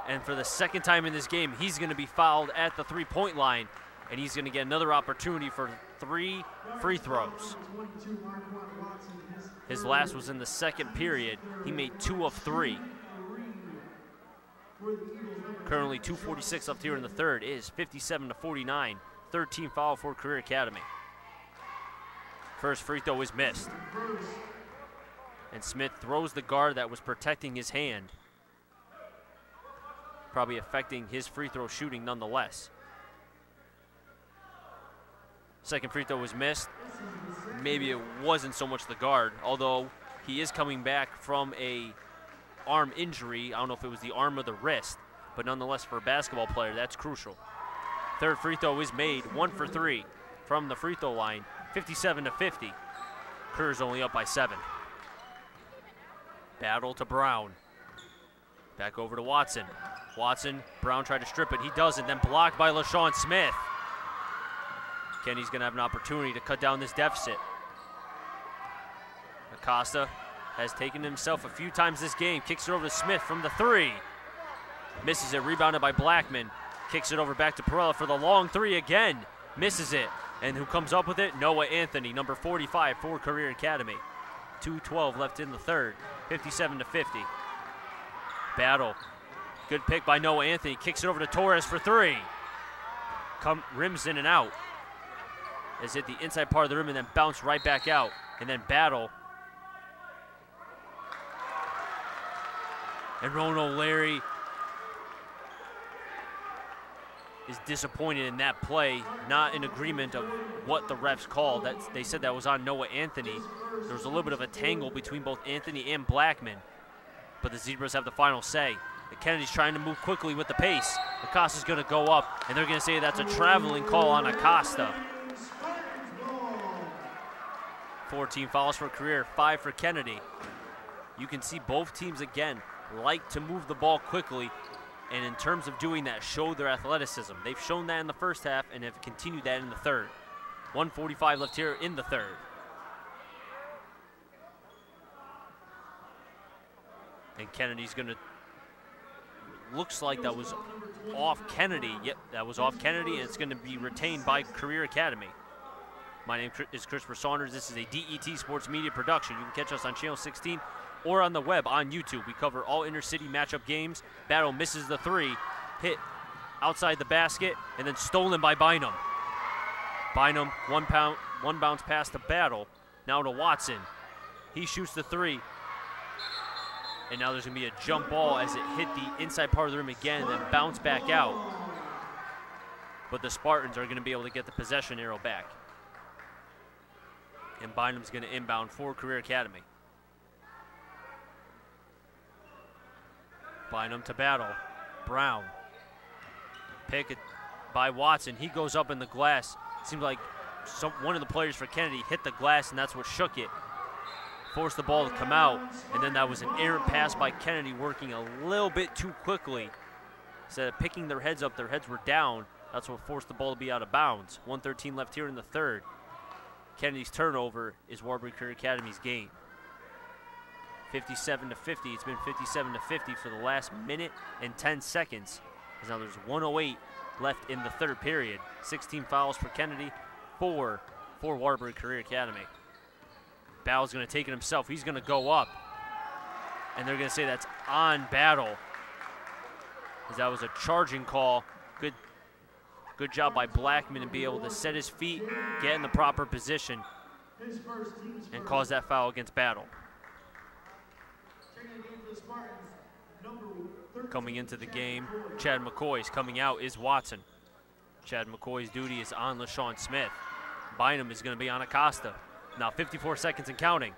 [SPEAKER 1] And for the 2nd time in this game, he's going to be fouled at the 3-point line, and he's going to get another opportunity for 3 free throws. His last was in the 2nd period. He made 2 of 3. Currently 2:46 left here in the 3rd. It is 57-49. 3rd team foul for Career Academy. First free throw is missed. And Smith throws the guard that was protecting his hand. Probably affecting his free throw shooting nonetheless. Second free throw was missed. Maybe it wasn't so much the guard, although he is coming back from a arm injury. I don't know if it was the arm or the wrist, but nonetheless for a basketball player, that's crucial. 3rd free throw is made, 1 for 3 from the free throw line, 57-50. Career's only up by 7. Battle to Brown. Back over to Watson. Watson, Brown tried to strip it. He doesn't, then blocked by LaShawn Smith. Kenny's going to have an opportunity to cut down this deficit. Acosta has taken himself a few times this game. Kicks it over to Smith from the 3. Misses it, rebounded by Blackman. Kicks it over back to Perella for the long 3 again. Misses it. And who comes up with it? Noah Anthony, number 45 for Career Academy. 2:12 left in the 3rd, 57-50. Battle. Good pick by Noah Anthony. Kicks it over to Torres for 3. Rims in and out. Has hit the inside part of the rim and then bounced right back out. And then Battle. And Ron O'Leary is disappointed in that play, not in agreement of what the refs called. They said that was on Noah Anthony. There was a little bit of a tangle between both Anthony and Blackman, but the Zebras have the final say. And Kennedy's trying to move quickly with the pace. Acosta's going to go up, and they're going to say that's a traveling call on Acosta. 4 team fouls for Career, 5 for Kennedy. You can see both teams, again, like to move the ball quickly, and in terms of doing that, show their athleticism. They've shown that in the first half and have continued that in the 3rd. 1:45 left here in the 3rd. And Kennedy's going to, looks like that was off Kennedy. Yep, that was off Kennedy, and it's going to be retained by Career Academy. My name is Christopher Saunders. This is a DET Sports Media production. You can catch us on Channel 16 or on the web on YouTube. We cover all inter-city matchup games. Battle misses the 3, hit outside the basket, and then stolen by Bynum. Bynum, one bounce pass to Battle, now to Watson. He shoots the 3, and now there's going to be a jump ball as it hit the inside part of the rim again and then bounce back out. But the Spartans are going to be able to get the possession arrow back. And Bynum's going to inbound for Career Academy. Bynum to Battle. Brown. Pick it by Watson. He goes up in the glass. Seems like one of the players for Kennedy hit the glass, and that's what shook it. Forced the ball to come out, and then that was an errant pass by Kennedy, working a little bit too quickly. Instead of picking their heads up, their heads were down. That's what forced the ball to be out of bounds. 1:13 left here in the 3rd. Kennedy's turnover is Waterbury Career Academy's game. 57-50. It's been 57-50 for the last minute and 10 seconds As now there's 1:08 left in the third period. 16 fouls for Kennedy, 4 for Waterbury Career Academy. Battle's going to take it himself. He's going to go up. And they're going to say that's on Battle. As that was a charging call. Good job by Blackman to be able to set his feet, get in the proper position, and cause that foul against Battle. Coming into the game, Chad McCoy's coming out is Watson. Chad McCoy's duty is on LaShawn Smith. Bynum is going to be on Acosta. Now 54 seconds and counting.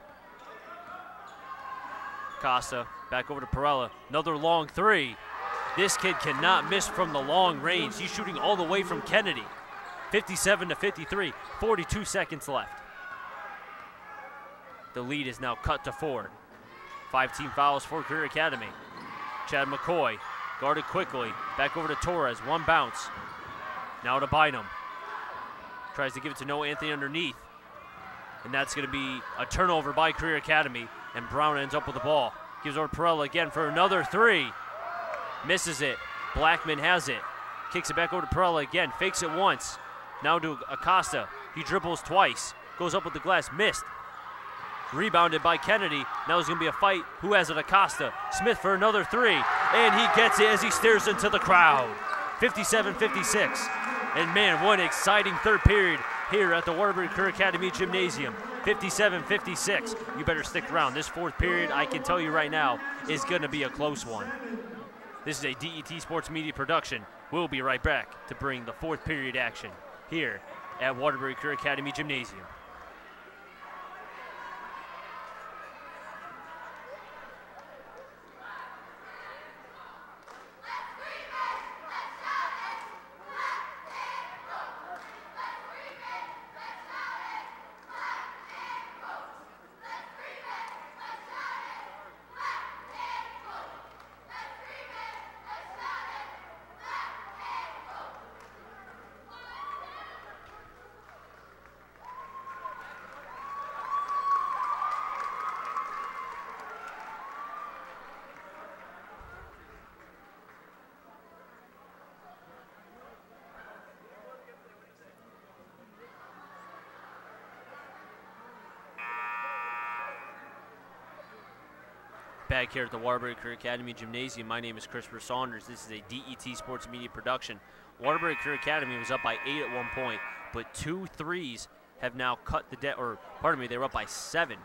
[SPEAKER 1] Acosta back over to Perella. Another long three. This kid cannot miss from the long range. He's shooting all the way from Kennedy. 57-53, 42 seconds left. The lead is now cut to 4. 5 team fouls for Career Academy. Chad McCoy guarded quickly. Back over to Torres, one bounce. Now to Bynum. Tries to give it to Noah Anthony underneath. And that's going to be a turnover by Career Academy. And Brown ends up with the ball. Gives over to Perella again for another three. Misses it. Blackman has it. Kicks it back over to Perella again. Fakes it once. Now to Acosta. He dribbles twice. Goes up with the glass. Missed. Rebounded by Kennedy. Now there's going to be a fight. Who has it? Acosta. Smith for another three. And he gets it as he stares into the crowd. 57-56. And man, what an exciting third period here at the Waterbury Career Academy Gymnasium. 57-56. You better stick around. This fourth period, I can tell you right now, is going to be a close one. This is a DET Sports Media production. We'll be right back to bring the fourth period action here at Waterbury Career Academy Gymnasium. Back here at the Waterbury Career Academy Gymnasium, my name is Christopher Saunders. This is a DET Sports Media production. Waterbury Career Academy was up by 8 at one point, but 2 threes have now cut the they were up by 7,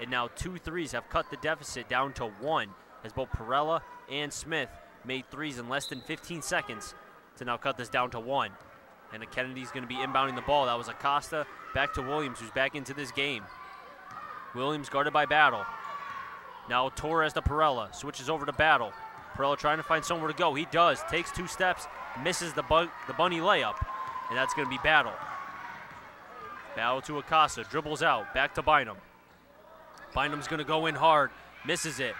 [SPEAKER 1] and now 2 threes have cut the deficit down to 1, as both Perella and Smith made threes in less than 15 seconds to now cut this down to 1. And Kennedy's going to be inbounding the ball. That was Acosta back to Williams, who's back into this game. Williams guarded by Battle. Now Torres to Perella, switches over to Battle. Perella trying to find somewhere to go. He does, takes 2 steps, misses the bunny layup, and that's going to be Battle. Battle to Acosta, dribbles out, back to Bynum. Bynum's going to go in hard, misses it.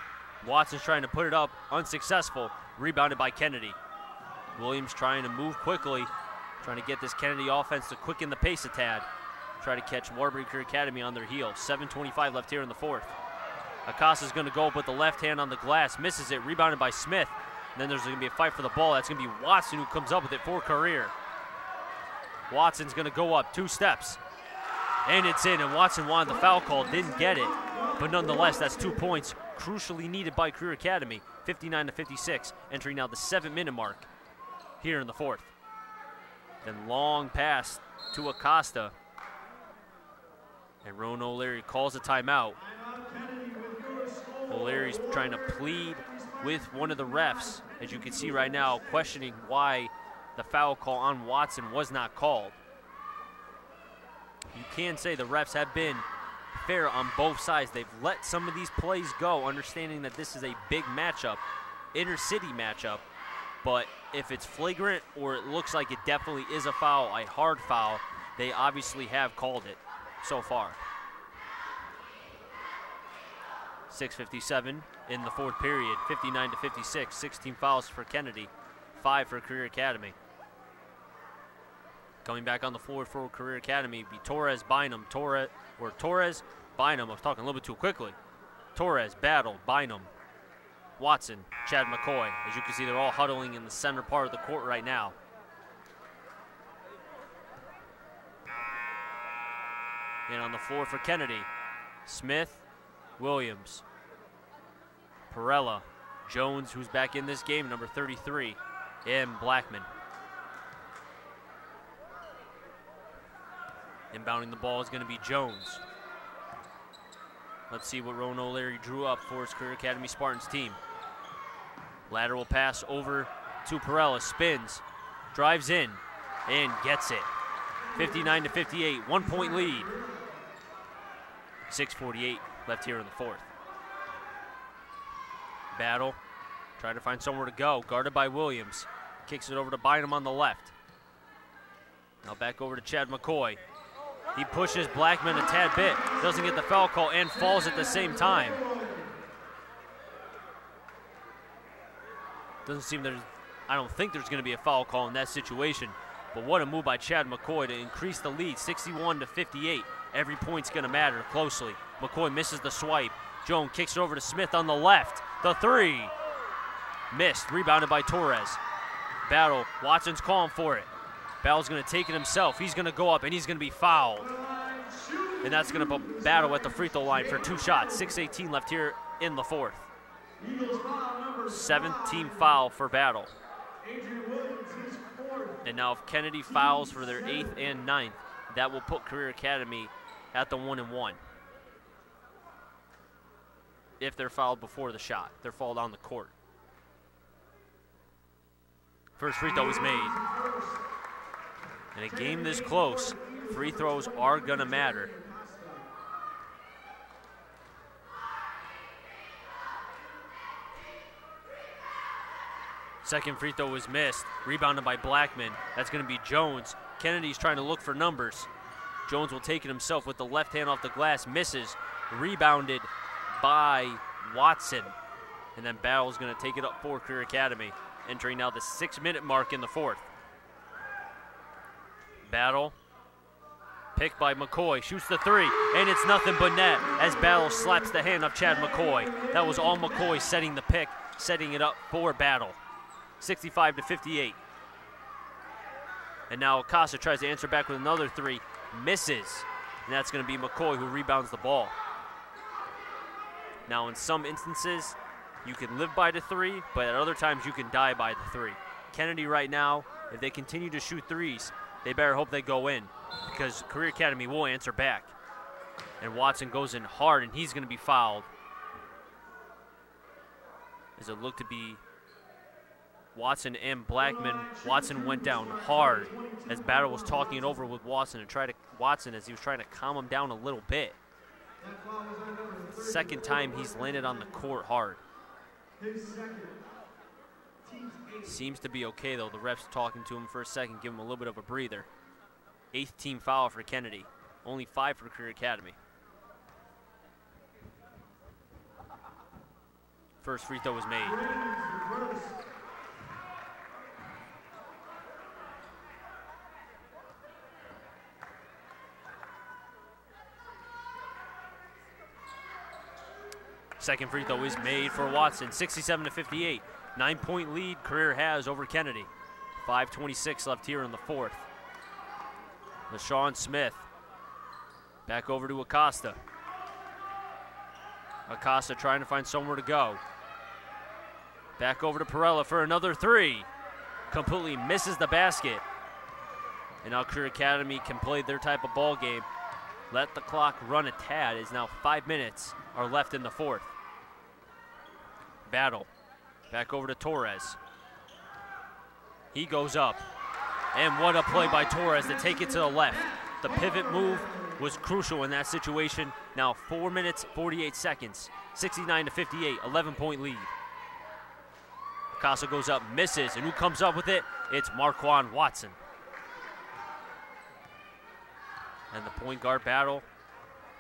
[SPEAKER 1] Watson's trying to put it up, unsuccessful, rebounded by Kennedy. Williams trying to move quickly, trying to get this Kennedy offense to quicken the pace a tad. Try to catch Waterbury Career Academy on their heels. 7:25 left here in the fourth. Acosta's going to go up with the left hand on the glass, misses it, rebounded by Smith. And then there's going to be a fight for the ball. That's going to be Watson who comes up with it for Career. Watson's going to go up 2 steps. And it's in, and Watson wanted the foul call, didn't get it. But nonetheless, that's 2 points, crucially needed by Career Academy. 59-56, entering now the 7-minute mark here in the fourth. Then long pass to Acosta. And Rowan O'Leary calls a timeout. O'Leary's trying to plead with one of the refs, as you can see right now, questioning why the foul call on Watson was not called. You can say the refs have been fair on both sides. They've let some of these plays go, understanding that this is a big matchup, inter-city matchup. But if it's flagrant or it looks like it definitely is a foul, a hard foul, they obviously have called it so far. 6:57 in the fourth period, 59-56, 16 fouls for Kennedy, 5 for Career Academy. Coming back on the floor for Career Academy be Torres, Bynum, Torres, Bynum. I was talking a little bit too quickly. Torres, Battle, Bynum. Watson, Chad McCoy. As you can see, they're all huddling in the center part of the court right now. And on the floor for Kennedy, Smith, Williams, Perella, Jones, who's back in this game, number 33, and Blackman. Inbounding the ball is going to be Jones. Let's see what Rowan O'Leary drew up for his Career Academy Spartans team. Lateral pass over to Perella, spins, drives in, and gets it. 59-58, 1-point lead. 6:48 left here in the fourth. Battle, trying to find somewhere to go, guarded by Williams. Kicks it over to Bynum on the left. Now back over to Chad McCoy. He pushes Blackman a tad bit, doesn't get the foul call, and falls at the same time. Doesn't seem there's, I don't think there's going to be a foul call in that situation. But what a move by Chad McCoy to increase the lead, 61-58. Every point's going to matter closely. McCoy misses the swipe. Jones kicks it over to Smith on the left. The three. Missed, rebounded by Torres. Battle, Watson's calling for it. Battle's going to take it himself. He's going to go up and he's going to be fouled. And that's going to put Battle at the free throw line for 2 shots. 6:18 left here in the fourth. 7th-team foul for Battle. And now if Kennedy fouls for their 8th and 9th, that will put Career Academy at the 1-1. If they're fouled before the shot, they're fouled on the court. First free throw is made. In a game this close, free throws are gonna matter. Second free throw was missed, rebounded by Blackman. That's gonna be Jones. Kennedy's trying to look for numbers. Jones will take it himself with the left hand off the glass, misses, rebounded by Watson. And then Battle's gonna take it up for Career Academy, entering now the 6-minute mark in the fourth. Battle, picked by McCoy, shoots the three, and it's nothing but net as Battle slaps the hand of Chad McCoy. That was all McCoy setting the pick, setting it up for Battle. 65-58. And now Acosta tries to answer back with another three, misses. And that's going to be McCoy who rebounds the ball. Now in some instances, you can live by the three, but at other times you can die by the three. Kennedy right now, if they continue to shoot threes, they better hope they go in, because Career Academy will answer back. And Watson goes in hard, and he's going to be fouled. As it looked to be Watson and Blackman. Watson went down hard as Battle was talking it over with Watson as he was trying to calm him down a little bit. Second time he's landed on the court hard. Seems to be okay though. The ref's talking to him for a second, give him a little bit of a breather. 8th team foul for Kennedy. Only 5 for Career Academy. First free throw was made. Second free throw is made for Watson. 67-58. 9-point lead Career has over Kennedy. 5:26 left here in the fourth. LaShawn Smith. Back over to Acosta. Acosta trying to find somewhere to go. Back over to Perella for another three. Completely misses the basket. And now Career Academy can play their type of ball game. Let the clock run a tad, as now 5 minutes are left in the fourth. Battle. Back over to Torres. He goes up. And what a play by Torres to take it to the left. The pivot move was crucial in that situation. Now 4 minutes, 48 seconds. 69-58, 11-point lead. Acosta goes up, misses, and who comes up with it? It's Marquand Watson. And the point guard Battle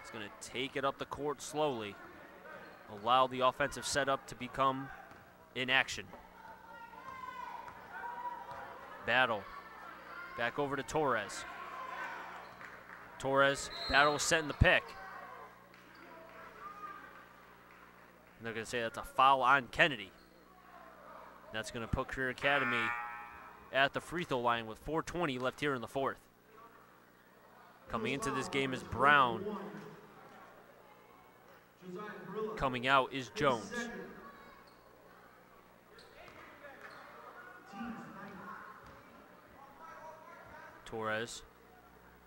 [SPEAKER 1] is going to take it up the court slowly. Allow the offensive setup to become in action. Battle. Back over to Torres. Torres, Battle setting the pick. And they're going to say that's a foul on Kennedy. That's going to put Career Academy at the free throw line with 4:20 left here in the fourth. Coming into this game is Brown. Coming out is Jones. Torres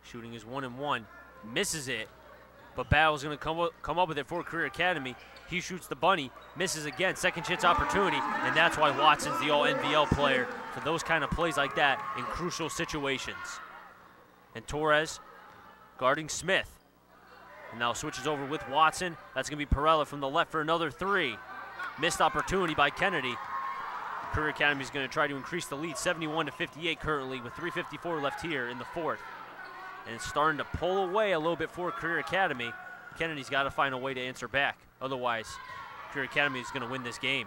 [SPEAKER 1] shooting his 1-and-1, misses it, but Battle's going to come up with it for Career Academy. He shoots the bunny, misses again, second chance opportunity, and that's why Watson's the all-NVL player for those kind of plays like that in crucial situations. And Torres guarding Smith. And now switches over with Watson. That's going to be Perella from the left for another three. Missed opportunity by Kennedy. Career Academy is going to try to increase the lead, 71-58 currently, with 3:54 left here in the fourth. And it's starting to pull away a little bit for Career Academy. Kennedy's got to find a way to answer back. Otherwise, Career Academy is going to win this game.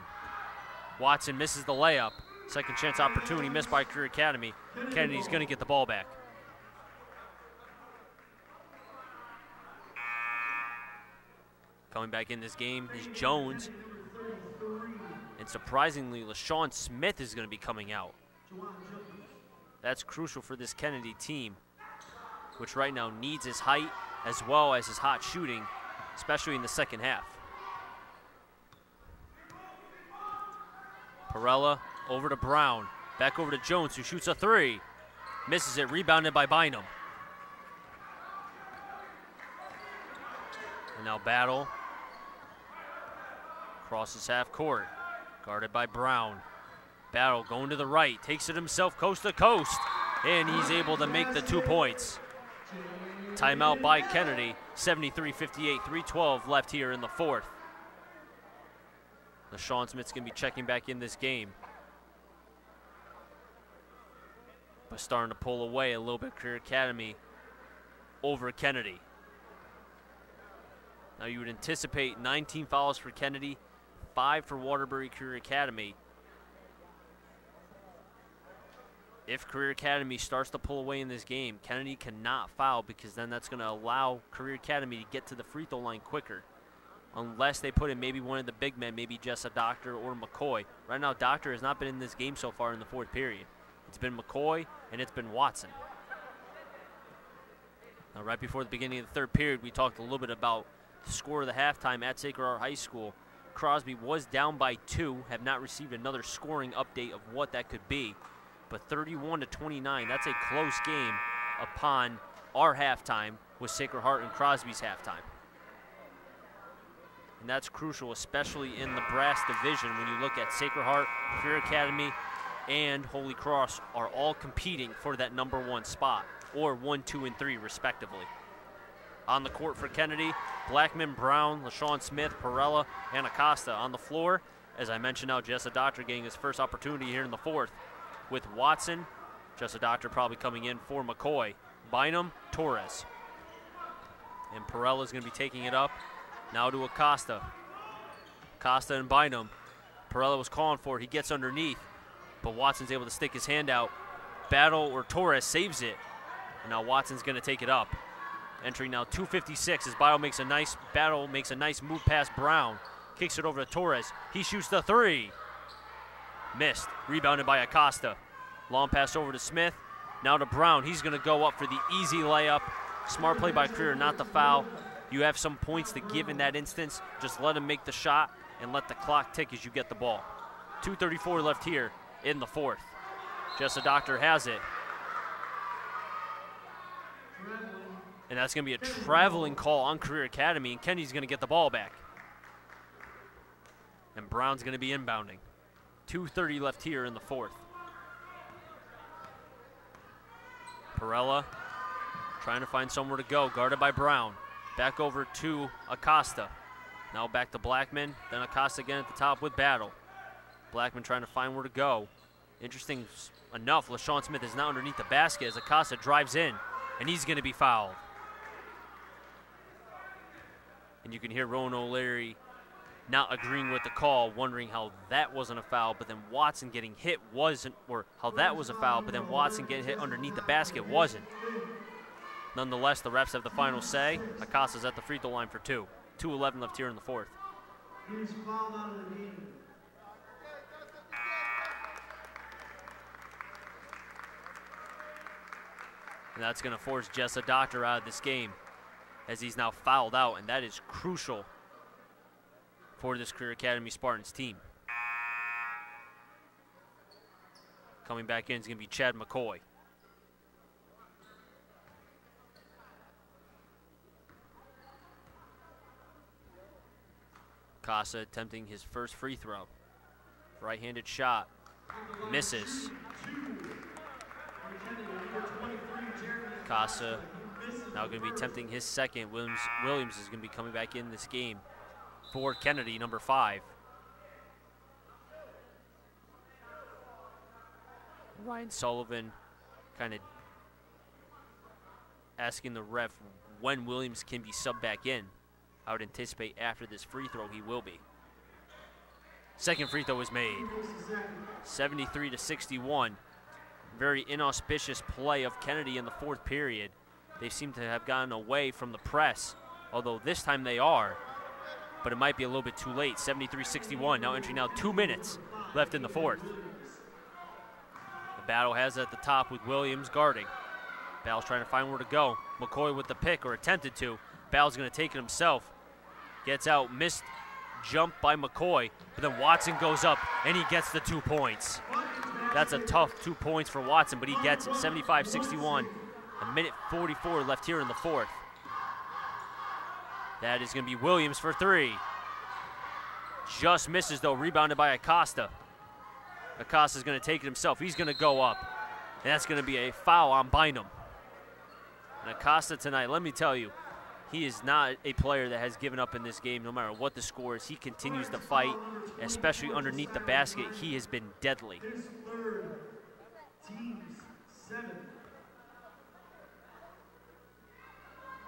[SPEAKER 1] Watson misses the layup. Second chance opportunity missed by Career Academy. Kennedy's going to get the ball back. Coming back in this game is Jones. And surprisingly, LaShawn Smith is going to be coming out. That's crucial for this Kennedy team, which right now needs his height as well as his hot shooting, especially in the second half. Perella over to Brown. Back over to Jones, who shoots a three. Misses it, rebounded by Bynum. And now Battle. Crosses half court, guarded by Brown. Battle going to the right, takes it himself coast to coast, and he's able to make the 2 points. Timeout by Kennedy, 73-58, 3:12 left here in the fourth. LaShawn Smith's going to be checking back in this game. But starting to pull away a little bit, Career Academy over Kennedy. Now you would anticipate 19 fouls for Kennedy, 5 for Waterbury Career Academy. If Career Academy starts to pull away in this game, Kennedy cannot foul, because then that's going to allow Career Academy to get to the free throw line quicker. Unless they put in maybe one of the big men, maybe just a Doctor or McCoy. Right now, Doctor has not been in this game so far in the fourth period. It's been McCoy and it's been Watson. Now, right before the beginning of the third period, we talked a little bit about the score of the halftime at Sacred Heart High School. Crosby was down by 2, have not received another scoring update of what that could be. But 31-29, that's a close game upon our halftime with Sacred Heart and Crosby's halftime. And that's crucial, especially in the brass division, when you look at Sacred Heart, Career Academy, and Holy Cross are all competing for that #1 spot, or 1, 2, and 3 respectively. On the court for Kennedy, Blackman, Brown, LaShawn Smith, Perella, and Acosta. On the floor, as I mentioned now, Jessa Doctor getting his first opportunity here in the fourth. With Watson, Jessa Doctor probably coming in for McCoy. Bynum, Torres. And Perella's going to be taking it up. Now to Acosta. Acosta and Bynum. Perella was calling for it. He gets underneath, but Watson's able to stick his hand out. Battle or Torres saves it. And now Watson's going to take it up. Entering now 2:56 as Battle makes a nice move past Brown. Kicks it over to Torres. He shoots the three. Missed. Rebounded by Acosta. Long pass over to Smith. Now to Brown. He's going to go up for the easy layup. Smart play by Career, not the foul. You have some points to give in that instance. Just let him make the shot and let the clock tick as you get the ball. 2:34 left here in the fourth. Jessa Doctor has it. And that's going to be a traveling call on Career Academy, and Kennedy's going to get the ball back. And Brown's going to be inbounding. 2:30 left here in the fourth. Perella trying to find somewhere to go, guarded by Brown. Back over to Acosta. Now back to Blackman, then Acosta again at the top with Battle. Blackman trying to find where to go. Interesting enough, LaShawn Smith is now underneath the basket as Acosta drives in, and he's going to be fouled. And you can hear Rowan O'Leary not agreeing with the call, wondering how that wasn't a foul, but then Watson getting hit wasn't, or how that was a foul, but then Watson getting hit underneath the basket wasn't. Nonetheless, the refs have the final say. Acosta's at the free throw line for 2. 2:11 left here in the fourth. And that's going to force Jessa Doctor out of this game as he's now fouled out, and that is crucial for this Career Academy Spartans team. Coming back in is going to be Chad McCoy. Casa attempting his first free throw. Right-handed shot. Misses. Casa now going to be attempting his second. Williams is going to be coming back in this game for Kennedy, number 5. Ryan Sullivan kind of asking the ref when Williams can be subbed back in. I would anticipate after this free throw he will be. Second free throw is made. 73-61. Very inauspicious play of Kennedy in the 4th period. They seem to have gotten away from the press, although this time they are. But it might be a little bit too late. 73-61, now entering 2 minutes left in the 4th. The battle has it at the top with Williams guarding. Ball's trying to find where to go. McCoy with the pick, or attempted to. Ball's going to take it himself. Gets out, missed jump by McCoy, but then Watson goes up and he gets the 2 points. That's a tough 2 points for Watson, but he gets it. 75-61, a minute 44 left here in the 4th. That is going to be Williams for 3. Just misses though, rebounded by Acosta. Acosta's going to take it himself. He's going to go up, and that's going to be a foul on Bynum. And Acosta tonight, let me tell you, he is not a player that has given up in this game no matter what the score is. He continues to fight, especially underneath the basket. He has been deadly.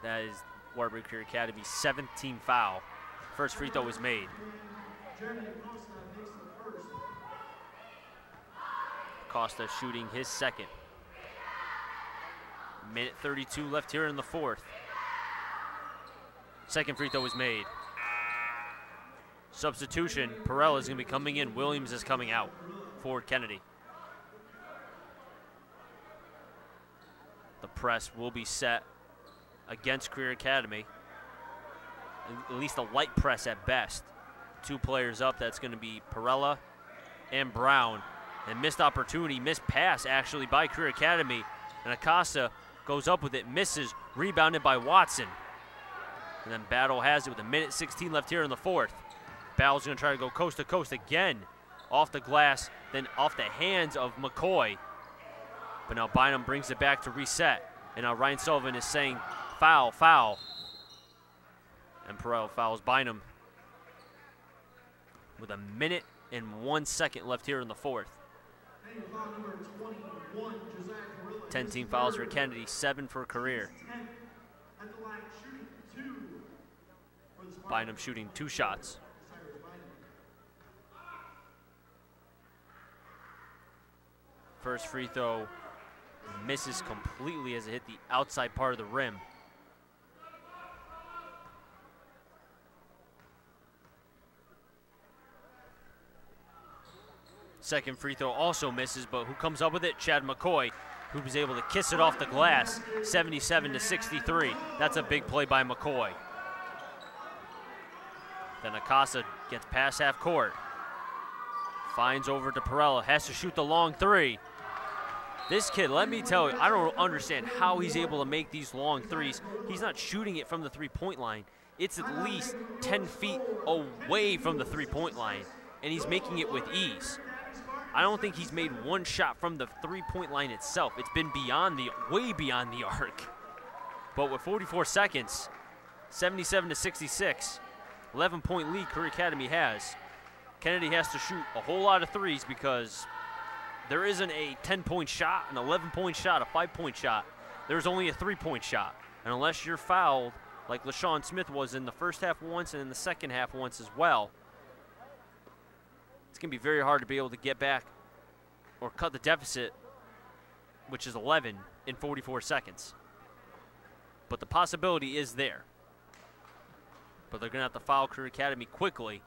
[SPEAKER 1] That is Waterbury Career Academy's 17th foul. First free throw was made. Costa shooting his second. Minute 32 left here in the 4th. Second free throw was made. Substitution, Perella is going to be coming in. Williams is coming out for Kennedy. The press will be set against Career Academy. At least a light press at best. 2 players up, that's going to be Perella and Brown. And missed opportunity, missed pass actually by Career Academy. And Acosta goes up with it, misses, rebounded by Watson. And then Battle has it with a minute 16 left here in the 4th. Battle's going to try to go coast to coast again. Off the glass, then off the hands of McCoy. But now Bynum brings it back to reset. And now Ryan Sullivan is saying, foul, foul. And Perel fouls Bynum with a minute and 1 second left here in the 4th. 10 team fouls for Kennedy, 7 for Career. Bynum shooting 2 shots. First free throw misses completely as it hit the outside part of the rim. Second free throw also misses, but who comes up with it? Chad McCoy, who was able to kiss it off the glass, 77-63. That's a big play by McCoy. Then Acosta gets past half court. Finds over to Perella, has to shoot the long 3. This kid, let me tell you, I don't understand how he's able to make these long 3s. He's not shooting it from the 3-point line. It's at least 10 feet away from the 3-point line, and he's making it with ease. I don't think he's made one shot from the 3-point line itself. It's been way beyond the arc. But with 44 seconds, 77-66, 11-point lead Career Academy has. Kennedy has to shoot a whole lot of 3s because there isn't a 10-point shot, an 11-point shot, a 5-point shot. There's only a 3-point shot. And unless you're fouled, like LaShawn Smith was in the first half once and in the second half once as well, it's going to be very hard to be able to get back or cut the deficit, which is 11, in 44 seconds. But the possibility is there. But they're going to have to foul Career Academy quickly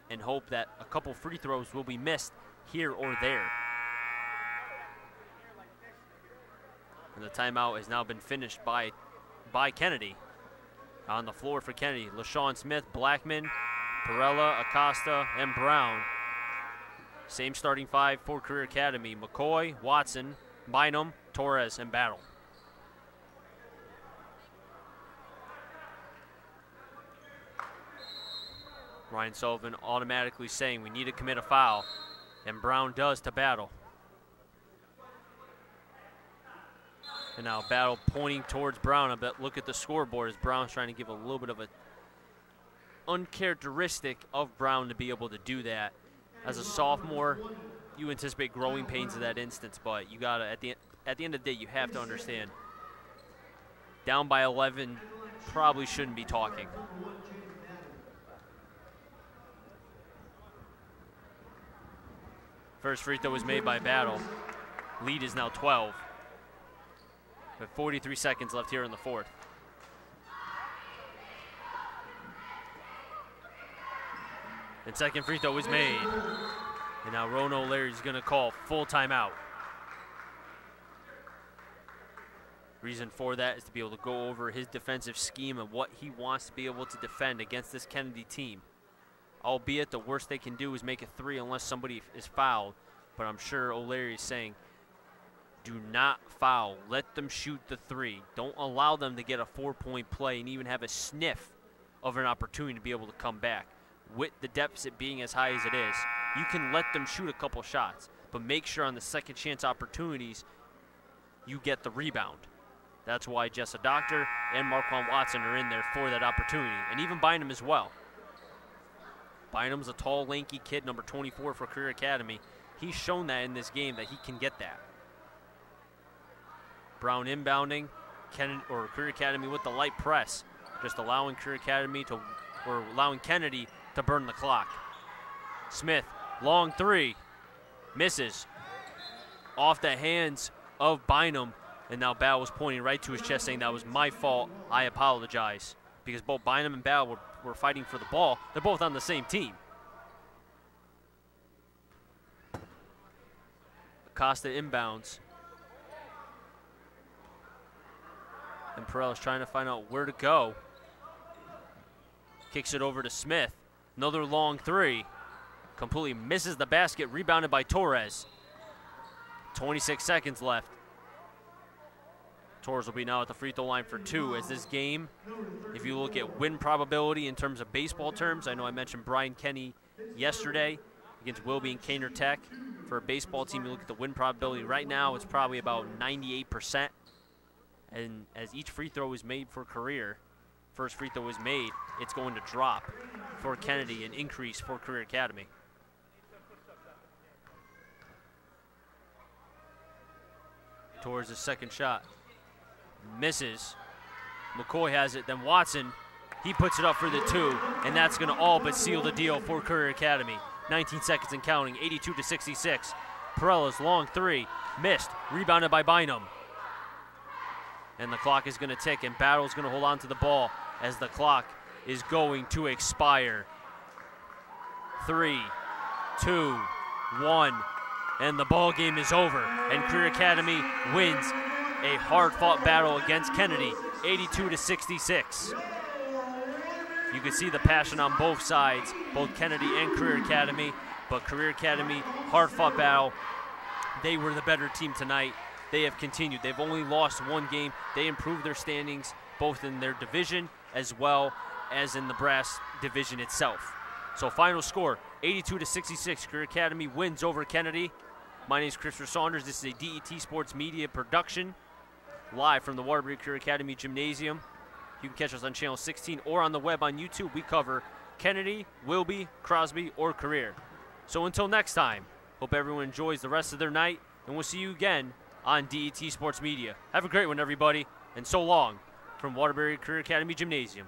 [SPEAKER 1] and hope that a couple free throws will be missed here or there. And the timeout has now been finished by Kennedy. On the floor for Kennedy, LaShawn Smith, Blackman, Perella, Acosta, and Brown. Same starting five for Career Academy: McCoy, Watson, Bynum, Torres, and Battle. Ryan Sullivan automatically saying we need to commit a foul, and Brown does to Battle. And now Battle pointing towards Brown. I bet look at the scoreboard as Brown's trying to give a little bit of a uncharacteristic of Brown to be able to do that. As a sophomore, you anticipate growing pains in that instance, but you gotta at the end of the day you have to understand. Down by 11, probably shouldn't be talking. First free throw was made by Battle. Lead is now 12. With 43 seconds left here in the fourth. And second free throw was made. And now Ron O'Leary's gonna call full timeout. Reason for that is to be able to go over his defensive scheme and what he wants to be able to defend against this Kennedy team. Albeit the worst they can do is make a three unless somebody is fouled. But I'm sure O'Leary is saying, do not foul. Let them shoot the three. Don't allow them to get a 4-point play and even have a sniff of an opportunity to be able to come back. With the deficit being as high as it is, you can let them shoot a couple shots, but make sure on the second chance opportunities you get the rebound. That's why Jessa Doctor and Marquand Watson are in there for that opportunity, and even Bynum as well. Bynum's a tall, lanky kid, number 24 for Career Academy. He's shown that in this game that he can get that. Brown inbounding, Career Academy with the light press, just allowing Career Academy to, or allowing Kennedy to burn the clock. Smith, long three, misses. Off the hands of Bynum, and now Battle was pointing right to his chest saying that was my fault, I apologize. Because both Bynum and Battle were fighting for the ball. They're both on the same team. Acosta inbounds. And Perella's trying to find out where to go. Kicks it over to Smith. Another long three. Completely misses the basket, rebounded by Torres. 26 seconds left. Torres will be now at the free throw line for two, as this game, if you look at win probability in terms of baseball terms, I know I mentioned Brian Kenny yesterday against Wilby and Kaner Tech. For a baseball team, you look at the win probability right now, it's probably about 98%. And as each free throw is made for Career, first free throw is made, it's going to drop for Kennedy and increase for Career Academy. Towards the second shot. Misses. McCoy has it, then Watson, he puts it up for the two, and that's going to all but seal the deal for Career Academy. 19 seconds and counting, 82-66. Perella's long three, missed, rebounded by Bynum. And the clock is going to tick, and Battle's going to hold on to the ball as the clock is going to expire. 3, 2, 1, and the ball game is over, and Career Academy wins a hard-fought battle against Kennedy, 82-66. You can see the passion on both sides, both Kennedy and Career Academy, but Career Academy, hard-fought battle. They were the better team tonight. They have continued. They've only lost one game. They improved their standings, both in their division as well as in the brass division itself. So final score, 82-66. Career Academy wins over Kennedy. My name is Christopher Saunders. This is a DET Sports Media production, live from the Waterbury Career Academy Gymnasium. You can catch us on Channel 16 or on the web on YouTube. We cover Kennedy, Wilby, Crosby, or Career. So until next time, hope everyone enjoys the rest of their night, and we'll see you again on DET Sports Media. Have a great one, everybody, and so long from Waterbury Career Academy Gymnasium.